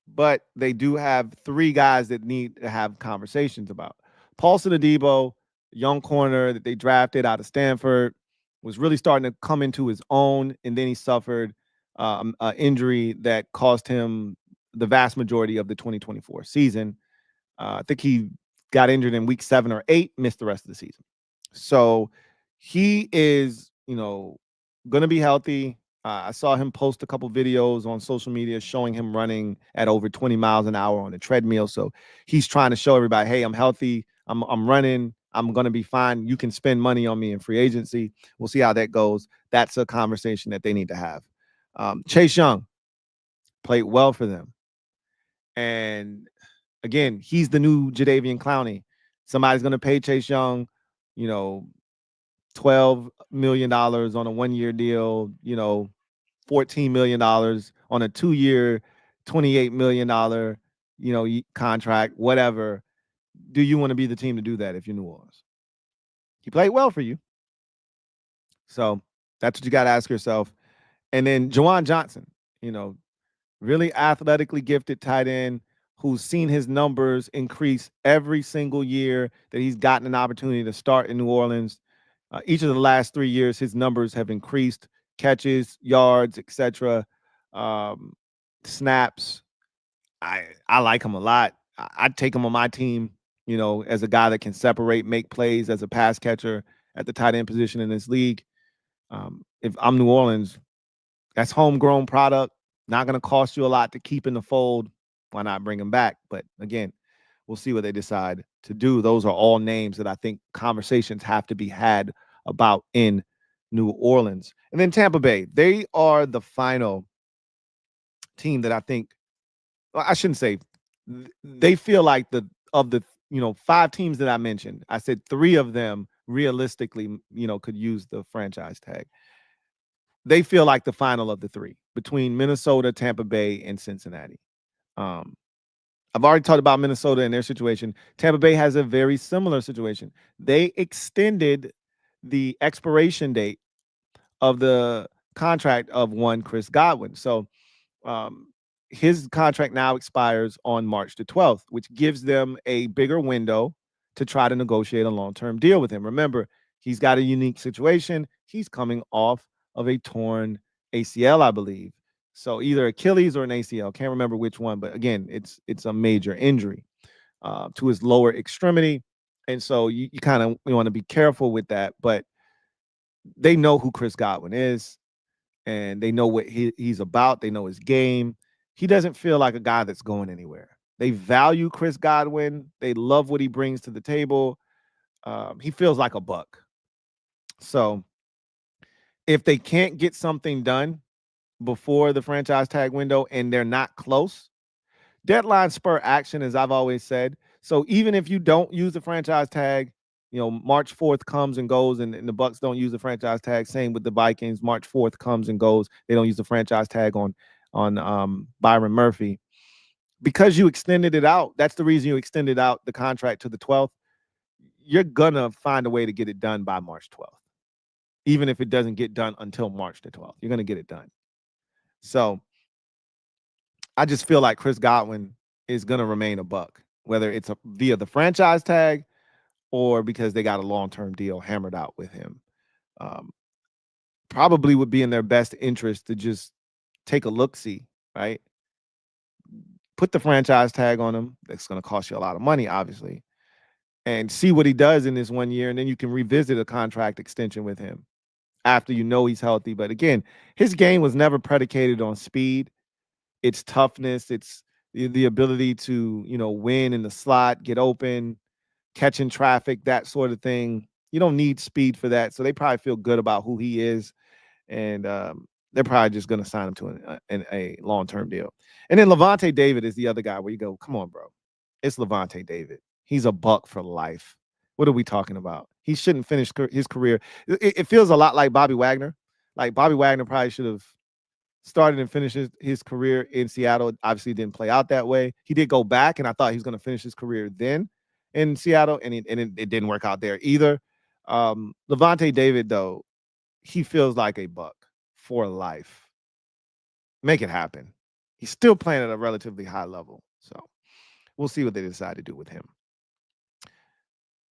Speaker 1: but they do have three guys that need to have conversations about. Paulson Adebo, young corner that they drafted out of Stanford, was really starting to come into his own, and then he suffered an injury that cost him the vast majority of the 2024 season. I think he got injured in week 7 or 8, missed the rest of the season. So he is, going to be healthy. I saw him post a couple videos on social media showing him running at over 20 miles an hour on the treadmill. So he's trying to show everybody, hey, I'm healthy. I'm running. I'm going to be fine. You can spend money on me in free agency. We'll see how that goes. That's a conversation that they need to have. Chase Young played well for them. And again, he's the new Jadeveon Clowney. Somebody's going to pay Chase Young, $12 million on a 1-year deal, $14 million on a 2-year, $28 million, contract, whatever. do you want to be the team to do that if you're New Orleans? He played well for you. So that's what you got to ask yourself. And then Juwan Johnson, you know, really athletically gifted tight end who's seen his numbers increase every single year that he's gotten an opportunity to start in New Orleans. Each of the last 3 years, his numbers have increased: catches, yards, etc., um, snaps. I like him a lot. I'd take him on my team, you know, as a guy that can separate, make plays as a pass catcher at the tight end position in this league. If I'm New Orleans, that's homegrown product. Not going to cost you a lot to keep in the fold. Why not bring him back? But again, we'll see what they decide to do. Those are all names that I think conversations have to be had about in New Orleans. And then Tampa Bay, they are the final team that I think, well, I shouldn't say, they feel like of the 5 teams that I mentioned, I said 3 of them realistically, could use the franchise tag. They feel like the final of the 3 between Minnesota, Tampa Bay, and Cincinnati. I've already talked about Minnesota and their situation. Tampa Bay has a very similar situation. They extended the expiration date of the contract of one Chris Godwin. So his contract now expires on March the 12th, which gives them a bigger window to try to negotiate a long-term deal with him. Remember, he's got a unique situation. He's coming off of a torn ACL, I believe. So either Achilles or an ACL. Can't remember which one, but again, it's a major injury to his lower extremity. And so you kind of want to be careful with that. But they know who Chris Godwin is, and they know what he's about. They know his game. He doesn't feel like a guy that's going anywhere. They value Chris Godwin. They love what he brings to the table. He feels like a buck. So if they can't get something done before the franchise tag window and they're not close, deadline spur action, as I've always said. So even if you don't use the franchise tag, March 4th comes and goes, and the Bucks don't use the franchise tag. Same with the Vikings. March 4th comes and goes. They don't use the franchise tag on Byron Murphy. Because you extended it out, that's the reason you extended out the contract to the 12th. You're going to find a way to get it done by March 12th. Even if it doesn't get done until March the 12th, you're going to get it done. So I just feel like Chris Godwin is going to remain a buck, whether it's via the franchise tag or because they got a long-term deal hammered out with him. Probably would be in their best interest to just take a look-see, right? Put the franchise tag on him. That's going to cost you a lot of money, obviously, and see what he does in this 1 year, and then you can revisit a contract extension with him after you know he's healthy. But again, his game was never predicated on speed. It's toughness. It's the ability to, win in the slot, get open, catching traffic, that sort of thing. You don't need speed for that. So they probably feel good about who he is. And they're probably just going to sign him to a long-term deal. And then Levante David is the other guy where you go, come on, bro. It's Levante David. He's a buck for life. What are we talking about? He shouldn't finish his career. It feels a lot like Bobby Wagner. Like Bobby Wagner probably should have started and finished his career in Seattle. Obviously didn't play out that way. He did go back, and I thought he was going to finish his career then in Seattle, and it didn't work out there either. Levante David, though, he feels like a buck for life. Make it happen. He's still playing at a relatively high level, so we'll see what they decide to do with him.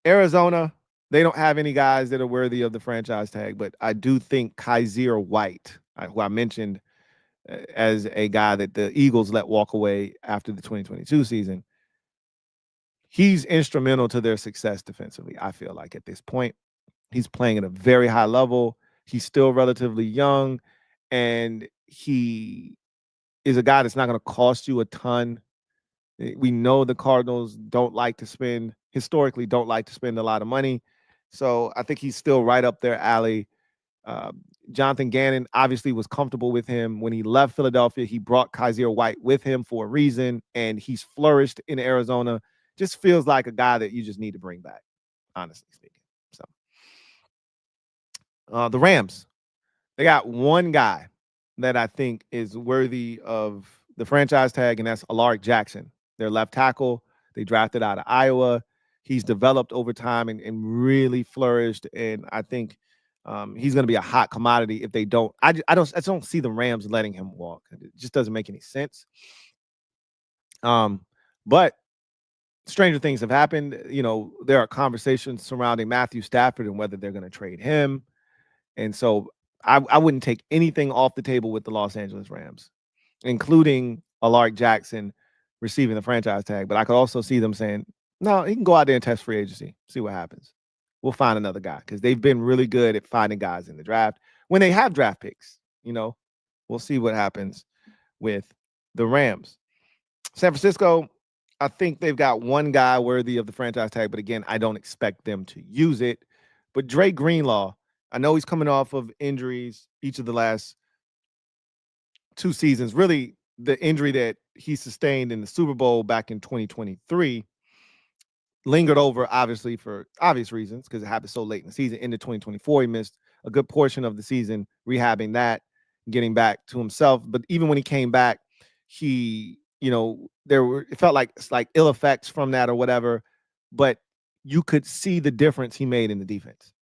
Speaker 1: Arizona, they don't have any guys that are worthy of the franchise tag, but I do think Kaiser White, who I mentioned as a guy that the Eagles let walk away after the 2022 season, he's instrumental to their success defensively, I feel like, at this point. He's playing at a very high level. He's still relatively young, and he is a guy that's not going to cost you a ton. We know the Cardinals historically don't like to spend a lot of money. So I think he's still right up their alley. Jonathan Gannon obviously was comfortable with him. When he left Philadelphia, he brought Kaiser White with him for a reason, and he's flourished in Arizona. Just feels like a guy that you just need to bring back, honestly speaking. So the Rams, they got one guy that I think is worthy of the franchise tag, and that's Alaric Jackson, their left tackle. They drafted out of Iowa. he's developed over time and really flourished. And I think he's going to be a hot commodity if they don't. I don't see the Rams letting him walk. It just doesn't make any sense. But stranger things have happened. There are conversations surrounding Matthew Stafford and whether they're going to trade him. And so I wouldn't take anything off the table with the Los Angeles Rams, including Alaric Jackson receiving the franchise tag. But I could also see them saying, no, he can go out there and test free agency, see what happens. We'll find another guy because they've been really good at finding guys in the draft when they have draft picks. We'll see what happens with the Rams. San Francisco, I think they've got one guy worthy of the franchise tag, but again, I don't expect them to use it. But Dre Greenlaw, I know he's coming off of injuries each of the last 2 seasons. Really, the injury that he sustained in the Super Bowl back in 2023 lingered over, obviously, for obvious reasons, because it happened so late in the season. Into 2024, he missed a good portion of the season rehabbing that, getting back to himself. But even when he came back, it felt like it's like ill effects from that or whatever. But you could see the difference he made in the defense.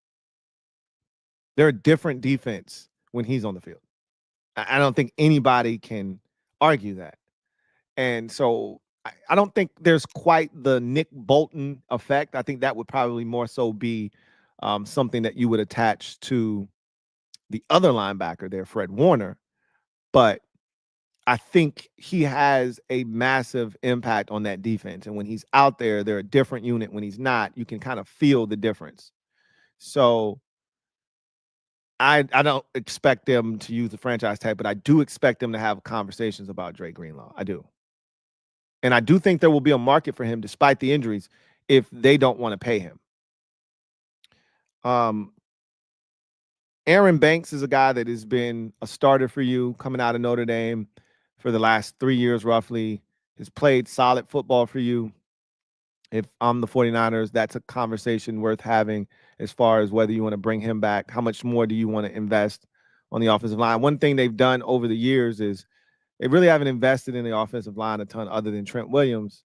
Speaker 1: They're a different defense when he's on the field. I don't think anybody can argue that. And so I don't think there's quite the Nick Bolton effect. I think that would probably more so be something that you would attach to the other linebacker there, Fred Warner. But I think he has a massive impact on that defense. And when he's out there, they're a different unit. When he's not, you can kind of feel the difference. So I don't expect them to use the franchise tag, but I do expect them to have conversations about Dre Greenlaw. I do. And I do think there will be a market for him despite the injuries if they don't want to pay him. Aaron Banks is a guy that has been a starter for you coming out of Notre Dame for the last 3 years roughly. Has played solid football for you. If I'm the 49ers, that's a conversation worth having as far as whether you want to bring him back. How much more do you want to invest on the offensive line? One thing they've done over the years is they really haven't invested in the offensive line a ton other than Trent Williams.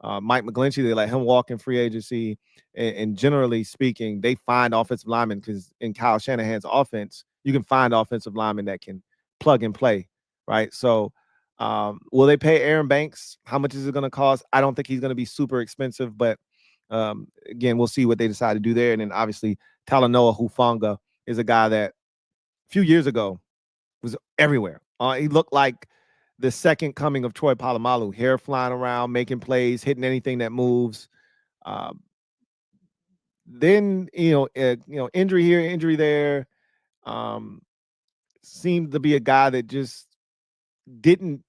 Speaker 1: Mike McGlinchey, they let him walk in free agency. And generally speaking, they find offensive linemen because in Kyle Shanahan's offense, you can find offensive linemen that can plug and play, right? So will they pay Aaron Banks? How much is it going to cost? I don't think he's going to be super expensive, but again, we'll see what they decide to do there. And then obviously Talanoa Hufanga is a guy that a few years ago was everywhere. He looked like the second coming of Troy Polamalu, hair flying around, making plays, hitting anything that moves. Then, injury here, injury there. Seemed to be a guy that just didn't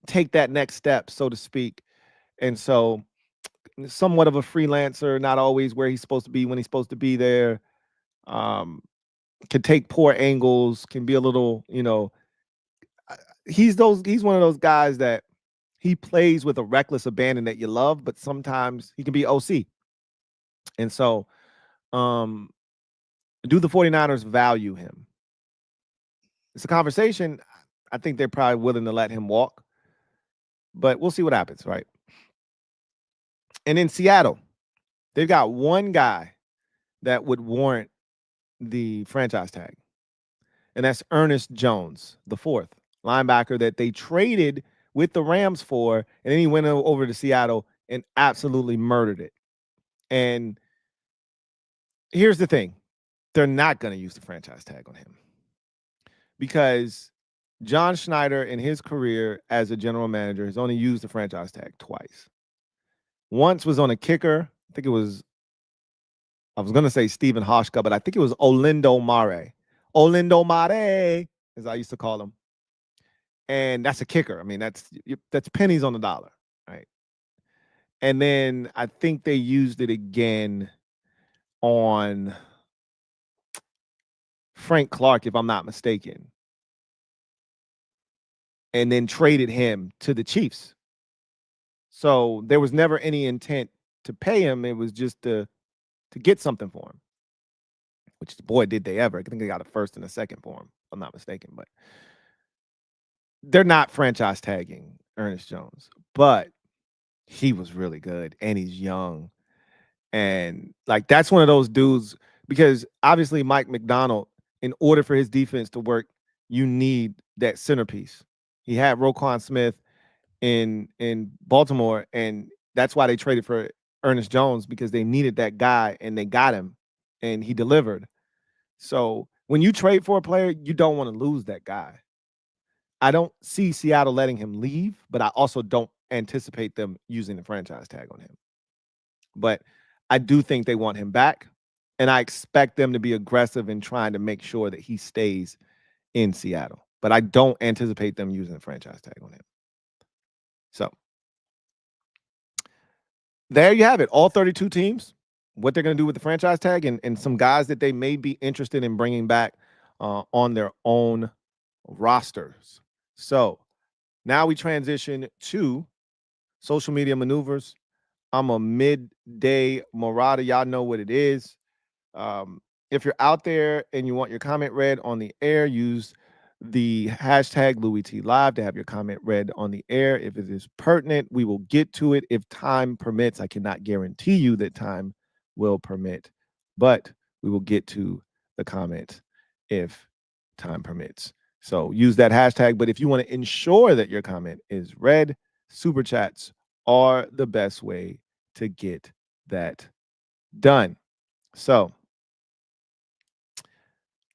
Speaker 1: take that next step, so to speak. And so somewhat of a freelancer, not always where he's supposed to be when he's supposed to be there. Can take poor angles, can be a little, he's one of those guys that he plays with a reckless abandon that you love, but sometimes he can be OC. And so do the 49ers value him? It's a conversation. I think they're probably willing to let him walk, but we'll see what happens, right? And in Seattle, they've got one guy that would warrant the franchise tag, and that's Ernest Jones, the fourth linebacker that they traded with the Rams for, and then he went over to Seattle and absolutely murdered it. And here's the thing. They're not going to use the franchise tag on him because John Schneider in his career as a general manager has only used the franchise tag twice. Once was on a kicker. I was going to say Stephen Hoshka, but I think it was Olindo Mare. Olindo Mare, as I used to call him. And that's a kicker. I mean, that's pennies on the dollar, right? And then I think they used it again on Frank Clark, if I'm not mistaken, and then traded him to the Chiefs. So there was never any intent to pay him. It was just to get something for him, which, boy, did they ever. I think they got a first and a second for him, if I'm not mistaken. But they're not franchise tagging Ernest Jones, but he was really good, and he's young. And like that's one of those dudes because obviously Mike McDonald, in order for his defense to work, you need that centerpiece. He had Roquan Smith in Baltimore, and that's why they traded for Ernest Jones because they needed that guy, and they got him, and he delivered. So when you trade for a player, you don't want to lose that guy. I don't see Seattle letting him leave, but I also don't anticipate them using the franchise tag on him. But I do think they want him back, and I expect them to be aggressive in trying to make sure that he stays in Seattle. But I don't anticipate them using the franchise tag on him. So there you have it. All 32 teams, what they're going to do with the franchise tag, and some guys that they may be interested in bringing back on their own rosters. So now we transition to social media maneuvers. I'm a midday marauder. Y'all know what it is. If you're out there and you want your comment read on the air, use the hashtag LouieTLive to have your comment read on the air. If it is pertinent, we will get to it if time permits. I cannot guarantee you that time will permit, but we will get to the comment if time permits. So use that hashtag. But if you want to ensure that your comment is read, super chats are the best way to get that done. So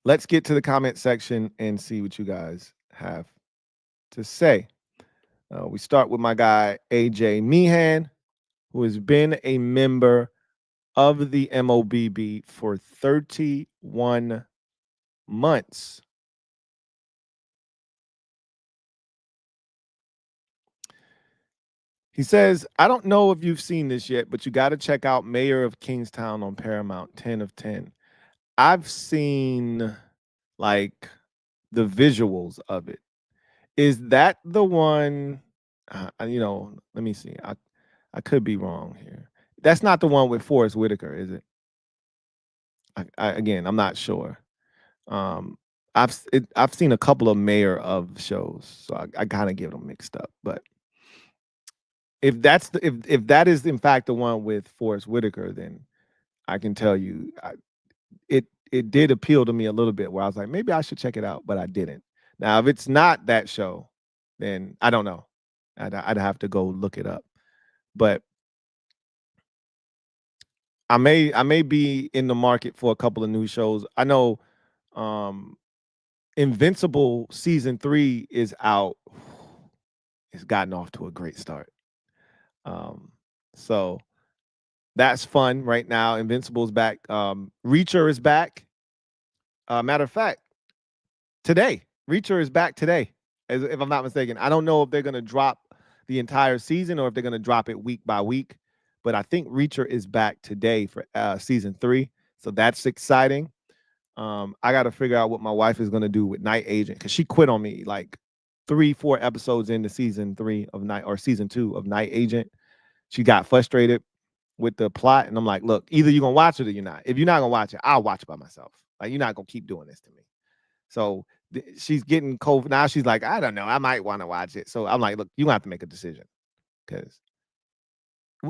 Speaker 1: let's get to the comment section and see what you guys have to say. We start with my guy, AJ Meehan, who has been a member of the MOBB for 31 months. He says, I don't know if you've seen this yet, but you got to check out Mayor of Kingstown on Paramount, 10 of 10. I've seen like the visuals of it. Is that the one? Let me see. I could be wrong here. That's not the one with Forrest Whitaker, is it? Again, I'm not sure. I've seen a couple of Mayor of shows, so I kind of get them mixed up. But if that is in fact the one with Forrest Whitaker, then I can tell you it did appeal to me a little bit where I was like, maybe I should check it out, but I didn't. Now, if it's not that show, then I don't know. I'd have to go look it up. But I may be in the market for a couple of new shows. I know Invincible season 3 is out. It's gotten off to a great start. So that's fun right now. Invincible's back. Reacher is back. Matter of fact, today, Reacher is back today, if I'm not mistaken. I don't know if they're going to drop the entire season or if they're going to drop it week by week, but I think Reacher is back today for season 3. So that's exciting. I got to figure out what my wife is going to do with Night Agent because she quit on me like 3-4 episodes into season 3 of season 2 of Night Agent. She got frustrated with the plot, and I'm like, look, either you're gonna watch it or you're not. If you're not gonna watch it, I'll watch it by myself. Like, you're not gonna keep doing this to me. So she's getting cold now. She's like, I don't know, I might want to watch it. So I'm like, look, you have to make a decision because,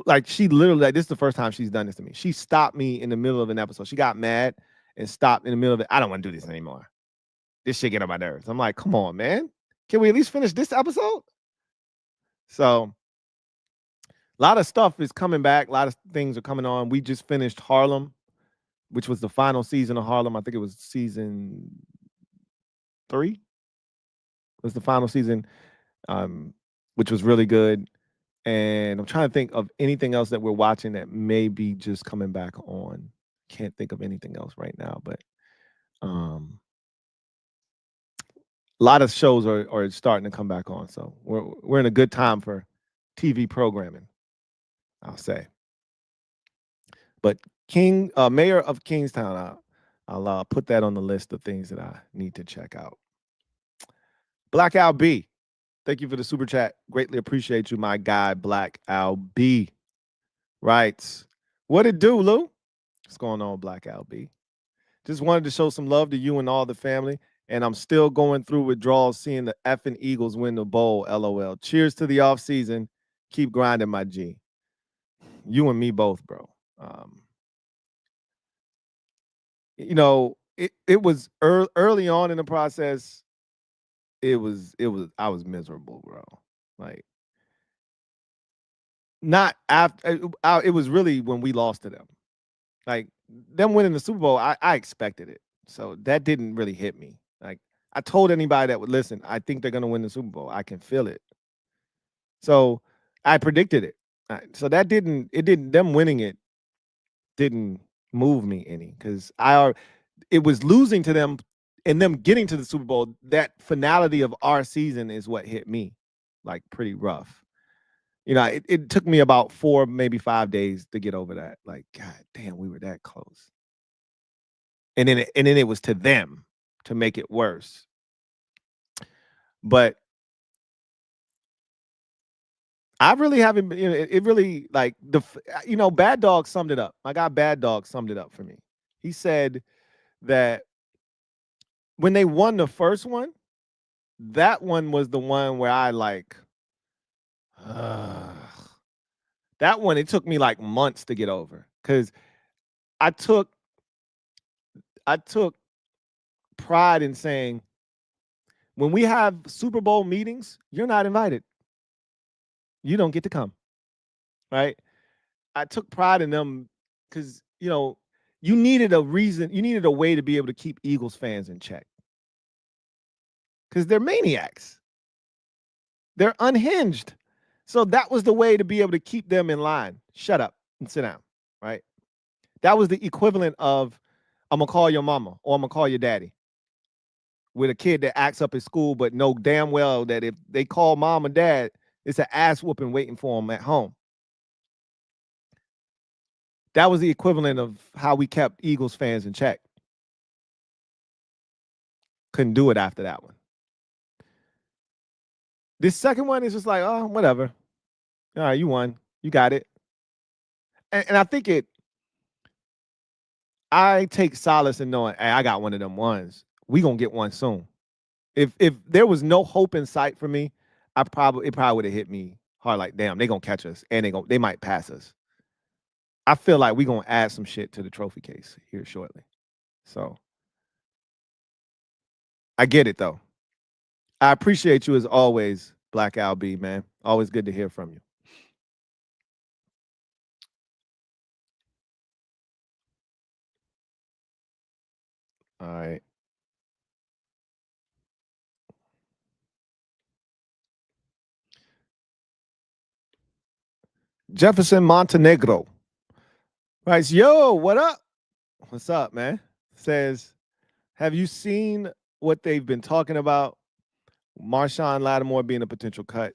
Speaker 1: like, she literally, like, this is the first time she's done this to me. She stopped me in the middle of an episode. She got mad and stopped in the middle of it. I don't want to do this anymore. This shit get on my nerves. I'm like, come on, man. Can we at least finish this episode? So a lot of stuff is coming back. A lot of things are coming on. We just finished Harlem, which was the final season of Harlem. I think it was season 3. Was the final season, which was really good. And I'm trying to think of anything else that we're watching that may be just coming back on. Can't think of anything else right now, but a lot of shows are starting to come back on. So we're in a good time for TV programming, I'll say. But Mayor of Kingstown, I'll put that on the list of things that I need to check out. Black Al B, thank you for the super chat. Greatly appreciate you, my guy, Black Al B. Right. What it do, Lou? What's going on, Black Al B? Just wanted to show some love to you and all the family. And I'm still going through withdrawals seeing the effing Eagles win the bowl, LOL. Cheers to the offseason. Keep grinding, my G. You and me both, bro. Um, it was early on in the process. I was miserable, bro. Like, not after it was really when we lost to them. Like, them winning the Super Bowl, I expected it. So that didn't really hit me. Like, I told anybody that would listen, I think they're gonna win the Super Bowl. I can feel it. So I predicted it. So them winning it didn't move me any, because it was losing to them and them getting to the Super Bowl. That finality of our season is what hit me like pretty rough. It took me about 4, maybe 5 days to get over that. Like, God damn, we were that close. And then it was to them to make it worse. But I really haven't been, it really, like, Bad Dog summed it up. My guy Bad Dog summed it up for me. He said that when they won the first one, that one was the one where I like, that one, it took me like months to get over, because I took pride in saying, when we have Super Bowl meetings, you're not invited. You don't get to come, right? I took pride in them because, you needed a reason, you needed a way to be able to keep Eagles fans in check, because they're maniacs. They're unhinged. So that was the way to be able to keep them in line. Shut up and sit down, right? That was the equivalent of, I'm going to call your mama or I'm going to call your daddy, with a kid that acts up at school but know damn well that if they call mom or dad, it's an ass whooping waiting for them at home. That was the equivalent of how we kept Eagles fans in check. Couldn't do it after that one. This second one is just like, oh, whatever. All right, you won. You got it. And I think I take solace in knowing, hey, I got one of them ones. We gonna get one soon. If there was no hope in sight for me, it probably would have hit me hard. Like, damn, they gonna catch us and they might pass us. I feel like we gonna add some shit to the trophy case here shortly. So I get it though. I appreciate you as always, Black Al B, man. Always good to hear from you. All right. Jefferson Montenegro writes, yo, what up? What's up, man? Says, have you seen what they've been talking about? Marshawn Lattimore being a potential cut.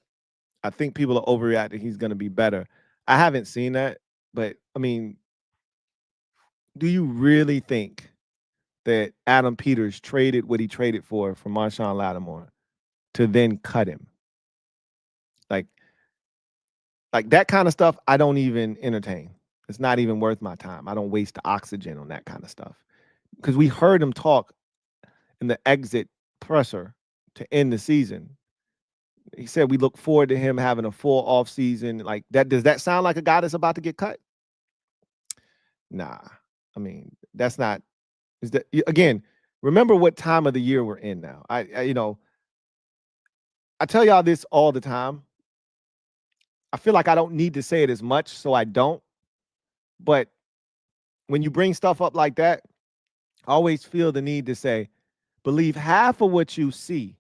Speaker 1: I think people are overreacting. He's going to be better. I haven't seen that, but I mean, do you really think that Adam Peters traded what he traded for Marshawn Lattimore to then cut him? Like that kind of stuff, I don't even entertain. It's not even worth my time. I don't waste the oxygen on that kind of stuff. Because we heard him talk in the exit presser to end the season. He said we look forward to him having a full off season. Like that, does that sound like a guy that's about to get cut? Nah. I mean, that's not. Is that, again, remember what time of the year we're in now. I tell y'all this all the time. I feel like I don't need to say it as much, so I don't. But when you bring stuff up like that, I always feel the need to say, believe half of what you see,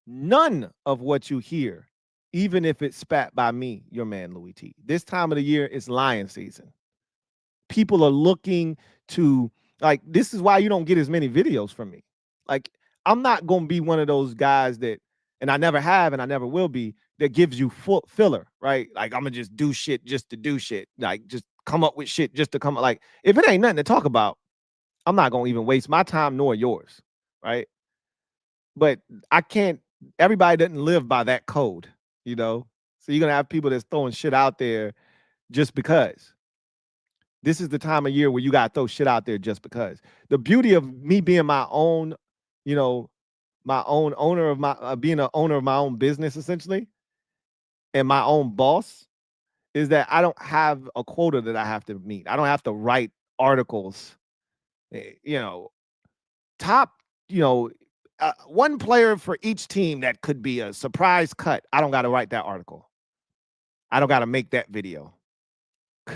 Speaker 1: none of what you hear, even if it's spat by me, your man Louie T. This time of the year is lion season. People are looking to, like, this is why you don't get as many videos from me. Like, I'm not going to be one of those guys that, and I never have and I never will be, that gives you full filler, right? Like, I'm going to just do shit just to do shit. Like, just come up with shit just to come up. Like, if it ain't nothing to talk about, I'm not going to even waste my time nor yours, right? But I can't, everybody doesn't live by that code, So you're going to have people that's throwing shit out there just because. This is the time of year where you got to throw shit out there just because. The beauty of me being my own, my own owner of my, being an owner of my own business, essentially, and my own boss, is that I don't have a quota that I have to meet. I don't have to write articles. You know, top, you know, one player for each team that could be a surprise cut. I don't got to write that article. I don't got to make that video.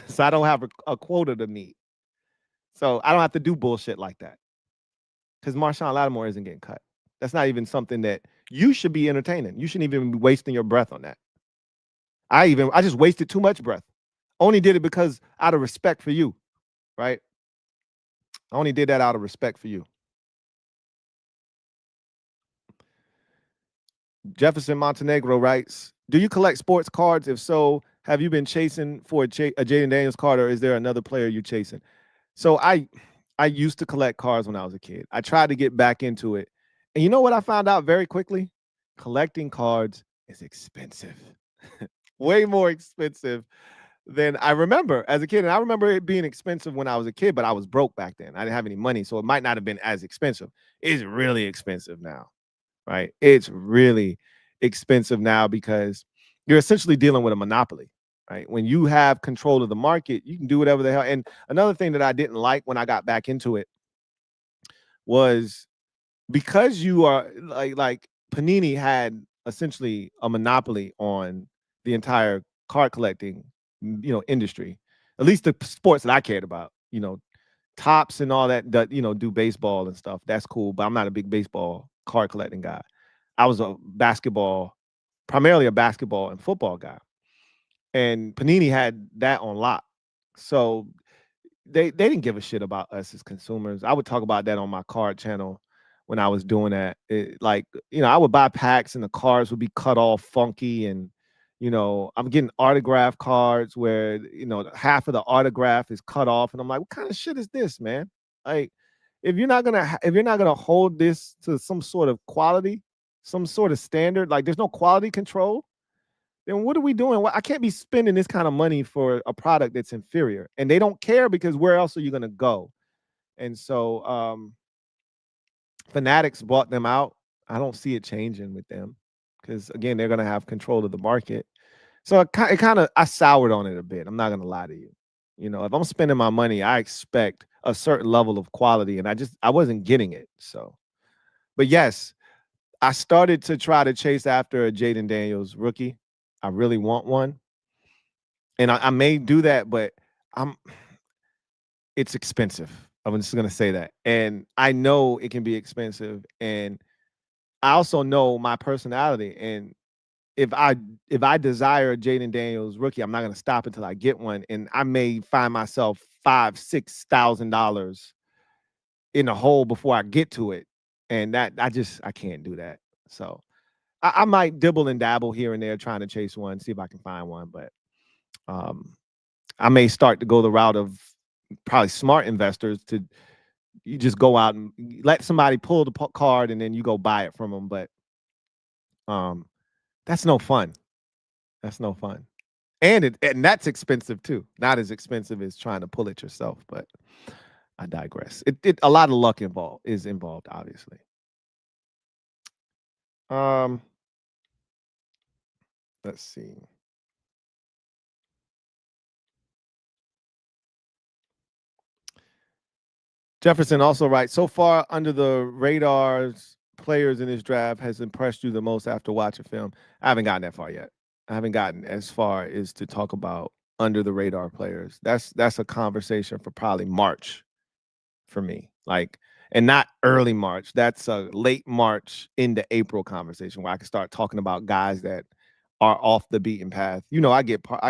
Speaker 1: So I don't have a quota to meet. So I don't have to do bullshit like that. Because Marshawn Lattimore isn't getting cut. That's not even something that you should be entertaining. You shouldn't even be wasting your breath on that. I just wasted too much breath. Only did it because out of respect for you, right? I only did that out of respect for you. Jefferson Montenegro writes, do you collect sports cards? If so, have you been chasing for a Jaden Daniels card, or is there another player you're chasing? So I used to collect cards when I was a kid. I tried to get back into it. And you know what I found out very quickly? Collecting cards is expensive. Way more expensive than I remember as a kid. And I remember it being expensive when I was a kid, but I was broke back then. I didn't have any money, so it might not have been as expensive. It's really expensive now, right? It's really expensive now because you're essentially dealing with a monopoly, right? When you have control of the market, you can do whatever the hell. And another thing that I didn't like when I got back into it was because you are like Panini had essentially a monopoly on the entire card collecting, industry. At least the sports that I cared about, tops and all that, do baseball and stuff. That's cool, but I'm not a big baseball card collecting guy. I was primarily a basketball and football guy. And Panini had that on lock. So they didn't give a shit about us as consumers. I would talk about that on my card channel when I was doing that. I would buy packs and the cards would be cut off funky, and I'm getting autograph cards where half of the autograph is cut off, and I'm like, what kind of shit is this, man? Like, if you're not gonna hold this to some sort of quality, some sort of standard, like there's no quality control, then what are we doing? I can't be spending this kind of money for a product that's inferior. And they don't care because where else are you going to go? And so Fanatics bought them out. I don't see it changing with them because, again, they're going to have control of the market. So I soured on it a bit. I'm not going to lie to you. If I'm spending my money, I expect a certain level of quality, and I wasn't getting it. So, but yes, I started to try to chase after a Jaden Daniels rookie. I really want one. And I may do that, but it's expensive. I'm just gonna say that. And I know it can be expensive. And I also know my personality. And if I desire a Jaden Daniels rookie, I'm not gonna stop until I get one. And I may find myself $5,000-$6,000 in a hole before I get to it. And that I can't do that. So I might dibble and dabble here and there trying to chase one, see if I can find one, but I may start to go the route of probably smart investors you just go out and let somebody pull the card and then you go buy it from them. But that's no fun. That's no fun. And that's expensive too. Not as expensive as trying to pull it yourself, but I digress. A lot of luck is involved, obviously. Let's see. Jefferson also writes, so far under the radar's players in this draft has impressed you the most after watching film? I haven't gotten that far yet. I haven't gotten as far as to talk about under the radar players. That's a conversation for probably March for me. And not early March. That's a late March into April conversation where I can start talking about guys that are off the beaten path. I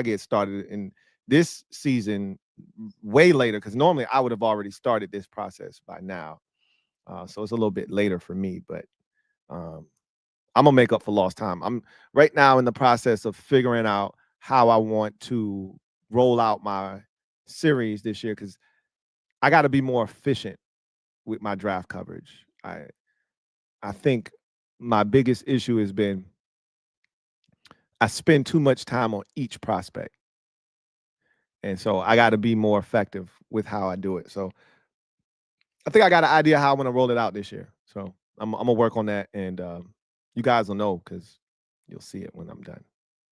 Speaker 1: get started in this season way later because normally I would have already started this process by now. So it's a little bit later for me, but I'm gonna make up for lost time. I'm right now in the process of figuring out how I want to roll out my series this year because I got to be more efficient with my draft coverage. I think my biggest issue has been I spend too much time on each prospect. And so I got to be more effective with how I do it. So I think I got an idea how I want to roll it out this year. So I'm gonna work on that, and you guys will know because you'll see it when I'm done.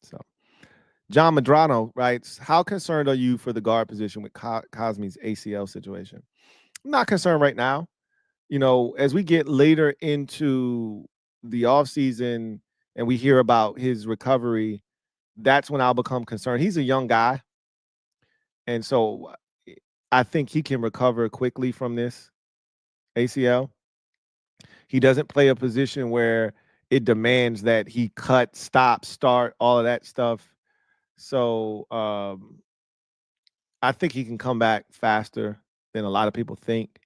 Speaker 1: So John Madrano writes, how concerned are you for the guard position with Cosme's ACL situation? I'm not concerned right now. You know, as we get later into the offseason and we hear about his recovery, that's when I'll become concerned. He's a young guy. And so I think he can recover quickly from this ACL. He doesn't play a position where it demands that he cut, stop, start, all of that stuff. So I think he can come back faster than a lot of people think.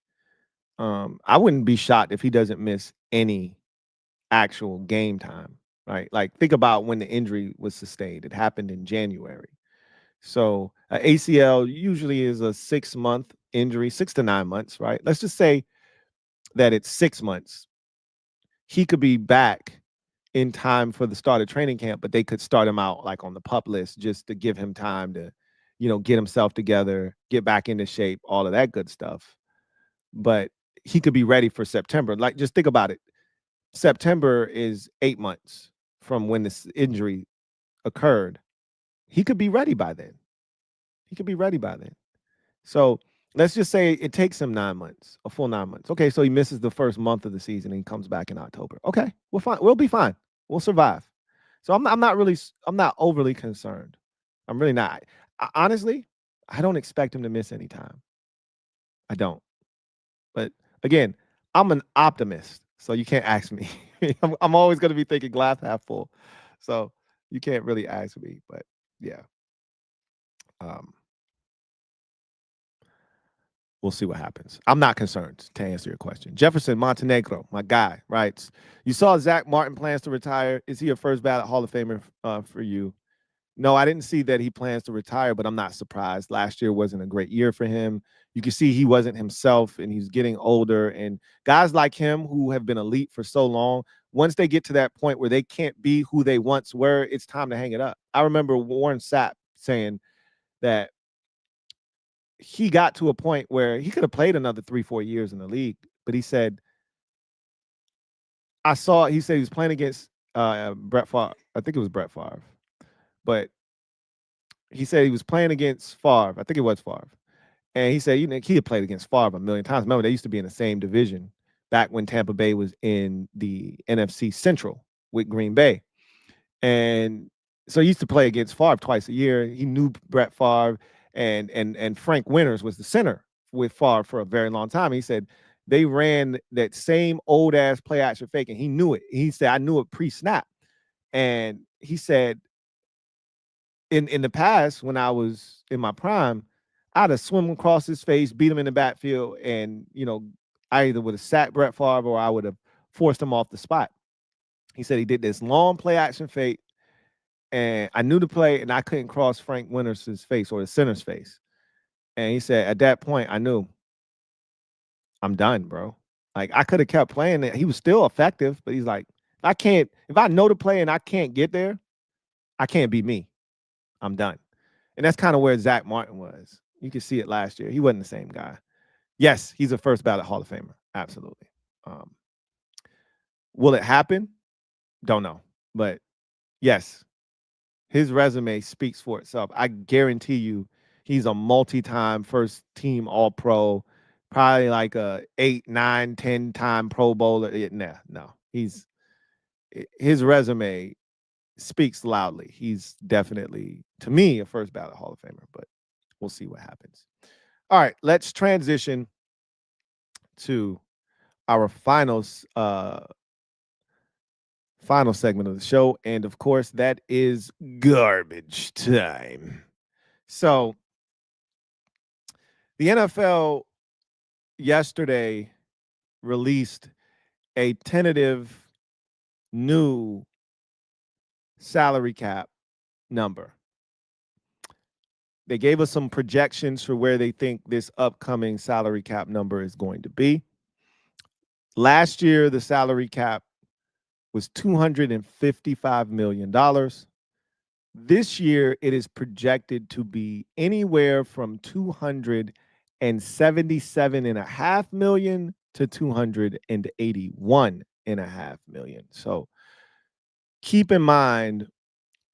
Speaker 1: I wouldn't be shocked if he doesn't miss any actual game time, right? Like, think about when the injury was sustained. It happened in January. So ACL usually is a 6-month injury, 6 to 9 months, right? Let's just say that it's 6 months. He could be back in time for the start of training camp, but they could start him out like on the pup list just to give him time to, get himself together, get back into shape, all of that good stuff. But he could be ready for September. Like, just think about it. September is 8 months from when this injury occurred. He could be ready by then. So let's just say it takes him 9 months, a full 9 months. Okay, so he misses the first month of the season and he comes back in October. Okay, we're fine. We'll be fine. We'll survive. So I'm not overly concerned. I'm really not. Honestly, I don't expect him to miss any time. I don't. But again, I'm an optimist, so you can't ask me. I'm always going to be thinking glass half full. So you can't really ask me. But yeah. We'll see what happens. I'm not concerned, to answer your question. Jefferson Montenegro, my guy, writes, you saw Zach Martin plans to retire. Is he a first ballot Hall of Famer for you? No, I didn't see that he plans to retire, but I'm not surprised. Last year wasn't a great year for him. You can see he wasn't himself, and he's getting older. And guys like him who have been elite for so long, once they get to that point where they can't be who they once were, it's time to hang it up. I remember Warren Sapp saying that he got to a point where he could have played another 3-4 years in the league, but he said, he said he was playing against Brett Favre. I think it was Brett Favre, but he said he was playing against Favre. I think it was Favre. And he said, he had played against Favre a million times. Remember, they used to be in the same division back when Tampa Bay was in the NFC Central with Green Bay. And so he used to play against Favre twice a year. He knew Brett Favre, and Frank Winters was the center with Favre for a very long time. He said they ran that same old ass play action fake, and he knew it. He said, I knew it pre-snap. And he said, in the past, when I was in my prime, I'd have swum across his face, beat him in the backfield, and I either would have sacked Brett Favre or I would have forced him off the spot. He said he did this long play action fake, and I knew the play, and I couldn't cross Frank Winters' face or the center's face. And he said, at that point, I knew I'm done, bro. Like, I could have kept playing it. He was still effective, but he's like, if I know the play and I can't get there, I can't be me. I'm done. And that's kind of where Zach Martin was. You could see it last year. He wasn't the same guy. Yes, he's a first ballot Hall of Famer. Absolutely. Will it happen? Don't know. But yes, his resume speaks for itself. I guarantee you he's a multi-time first team All-Pro, probably like a 8, 9, 10-time Pro Bowler. No. His resume speaks loudly. He's definitely, to me, a first ballot Hall of Famer, but we'll see what happens. All right, let's transition to our final segment of the show. And of course, that is garbage time. So the NFL yesterday released a tentative new salary cap number. They gave us some projections for where they think this upcoming salary cap number is going to be. Last year, the salary cap was $255 million. This year, it is projected to be anywhere from $277.5 million to $281.5 million. So keep in mind,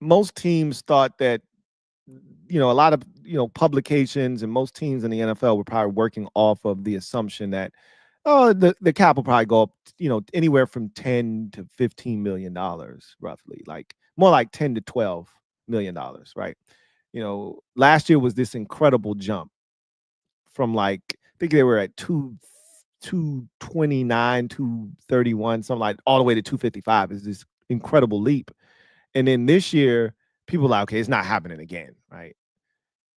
Speaker 1: most teams thought that a lot of publications and most teams in the NFL were probably working off of the assumption that the cap will probably go up anywhere from 10 to 15 million dollars roughly, like more like 10 to 12 million dollars, right? Last year was this incredible jump from, like, I think they were at 229, 231, something like, all the way to 255 is this incredible leap. And then this year, people are like, okay, it's not happening again, right?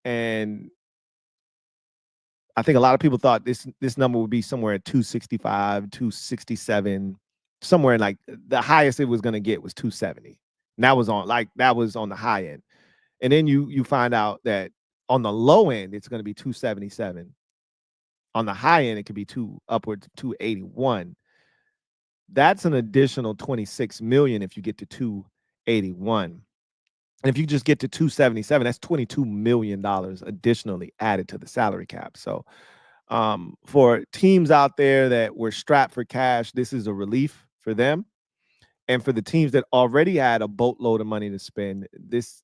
Speaker 1: And I think a lot of people thought this number would be somewhere at 265, 267, somewhere in, like, the highest it was going to get was 270. And that was on the high end. And then you find out that on the low end it's going to be 277. On the high end it could be upwards of 281. That's an additional 26 million if you get to 281. And if you just get to 277, that's $22 million additionally added to the salary cap. So for teams out there that were strapped for cash, this is a relief for them. And for the teams that already had a boatload of money to spend, this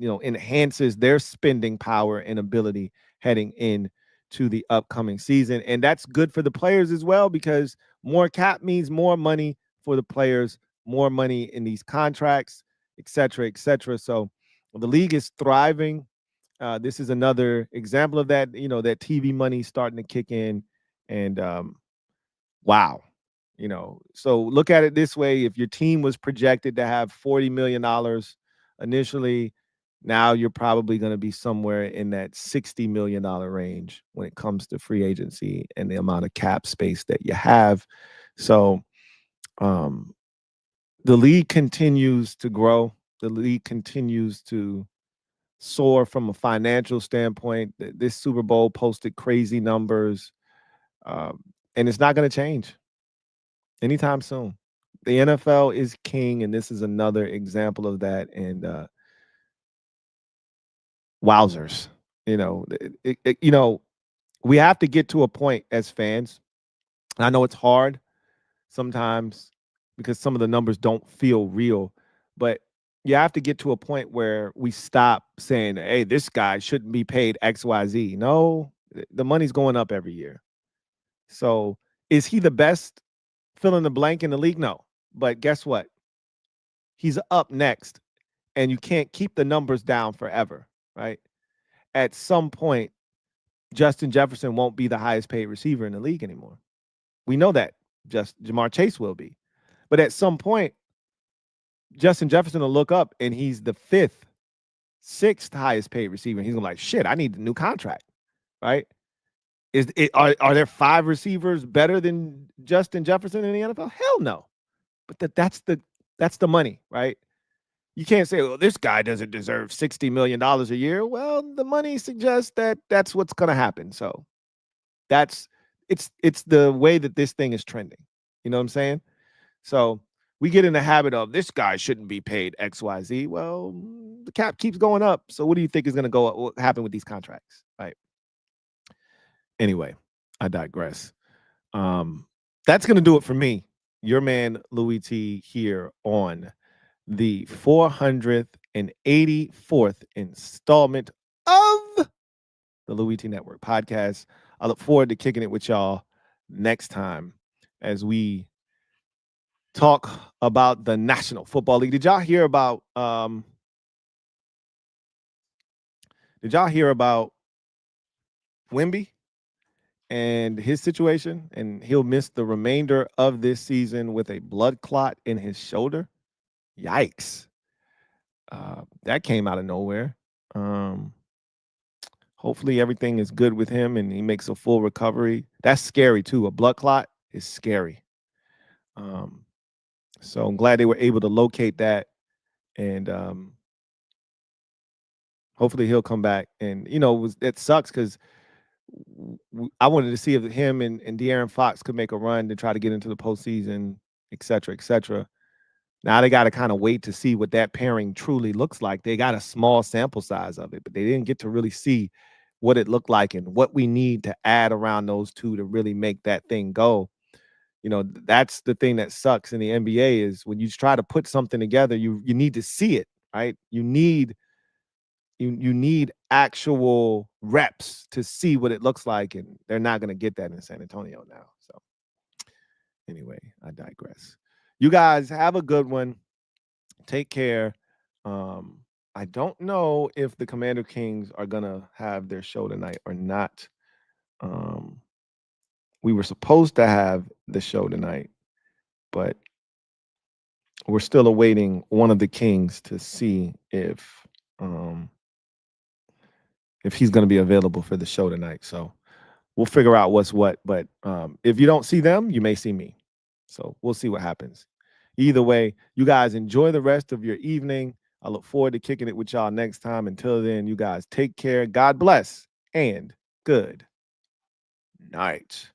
Speaker 1: enhances their spending power and ability heading in to the upcoming season. And that's good for the players as well, because more cap means more money for the players, more money in these contracts, et cetera, et cetera. So the league is thriving. This is another example of that, that TV money starting to kick in. And wow. So look at it this way. If your team was projected to have $40 million initially, now you're probably going to be somewhere in that $60 million range when it comes to free agency and the amount of cap space that you have. So the league continues to grow. The league continues to soar from a financial standpoint. This Super Bowl posted crazy numbers, and it's not going to change anytime soon. The NFL is king, and this is another example of that. And wowzers, we have to get to a point as fans. And I know it's hard sometimes because some of the numbers don't feel real, but you have to get to a point where we stop saying, hey, this guy shouldn't be paid XYZ. No, the money's going up every year. So is he the best fill in the blank in the league? No. But guess what? He's up next, and you can't keep the numbers down forever, right? At some point, Justin Jefferson won't be the highest paid receiver in the league anymore. We know that. Just Jamar Chase will be. But at some point, Justin Jefferson will look up and he's the fifth, sixth highest paid receiver. And he's gonna be like, shit, I need a new contract, right? Are there 5 receivers better than Justin Jefferson in the NFL? Hell no. But that's the money, right? You can't say, well, this guy doesn't deserve $60 million a year. Well, the money suggests that that's what's going to happen. So it's the way that this thing is trending. You know what I'm saying? So we get in the habit of this guy shouldn't be paid XYZ. Well, the cap keeps going up. So what do you think is going to happen with these contracts? Right. Anyway, I digress. That's going to do it for me. Your man, Louie T, here on the 484th installment of the Louie T Network podcast. I look forward to kicking it with y'all next time as we talk about the National Football League. Did y'all hear about Wemby and his situation? And he'll miss the remainder of this season with a blood clot in his shoulder. Yikes. That came out of nowhere. Hopefully everything is good with him and he makes a full recovery. That's scary too. A blood clot is scary. So I'm glad they were able to locate that, and hopefully he'll come back. And it sucks because I wanted to see if him and De'Aaron Fox could make a run to try to get into the postseason, et cetera, et cetera. Now they got to kind of wait to see what that pairing truly looks like. They got a small sample size of it, but they didn't get to really see what it looked like and what we need to add around those two to really make that thing go. That's the thing that sucks in the NBA is when you try to put something together, you need to see it, right? You need, You need actual reps to see what it looks like, and they're not going to get that in San Antonio now. So anyway, I digress. You guys have a good one. Take care. I don't know if the Commander Kings are going to have their show tonight or not. We were supposed to have the show tonight, but we're still awaiting one of the Kings to see if he's going to be available for the show tonight. So we'll figure out what's what. But if you don't see them, you may see me. So we'll see what happens. Either way, you guys enjoy the rest of your evening. I look forward to kicking it with y'all next time. Until then, you guys take care. God bless and good night.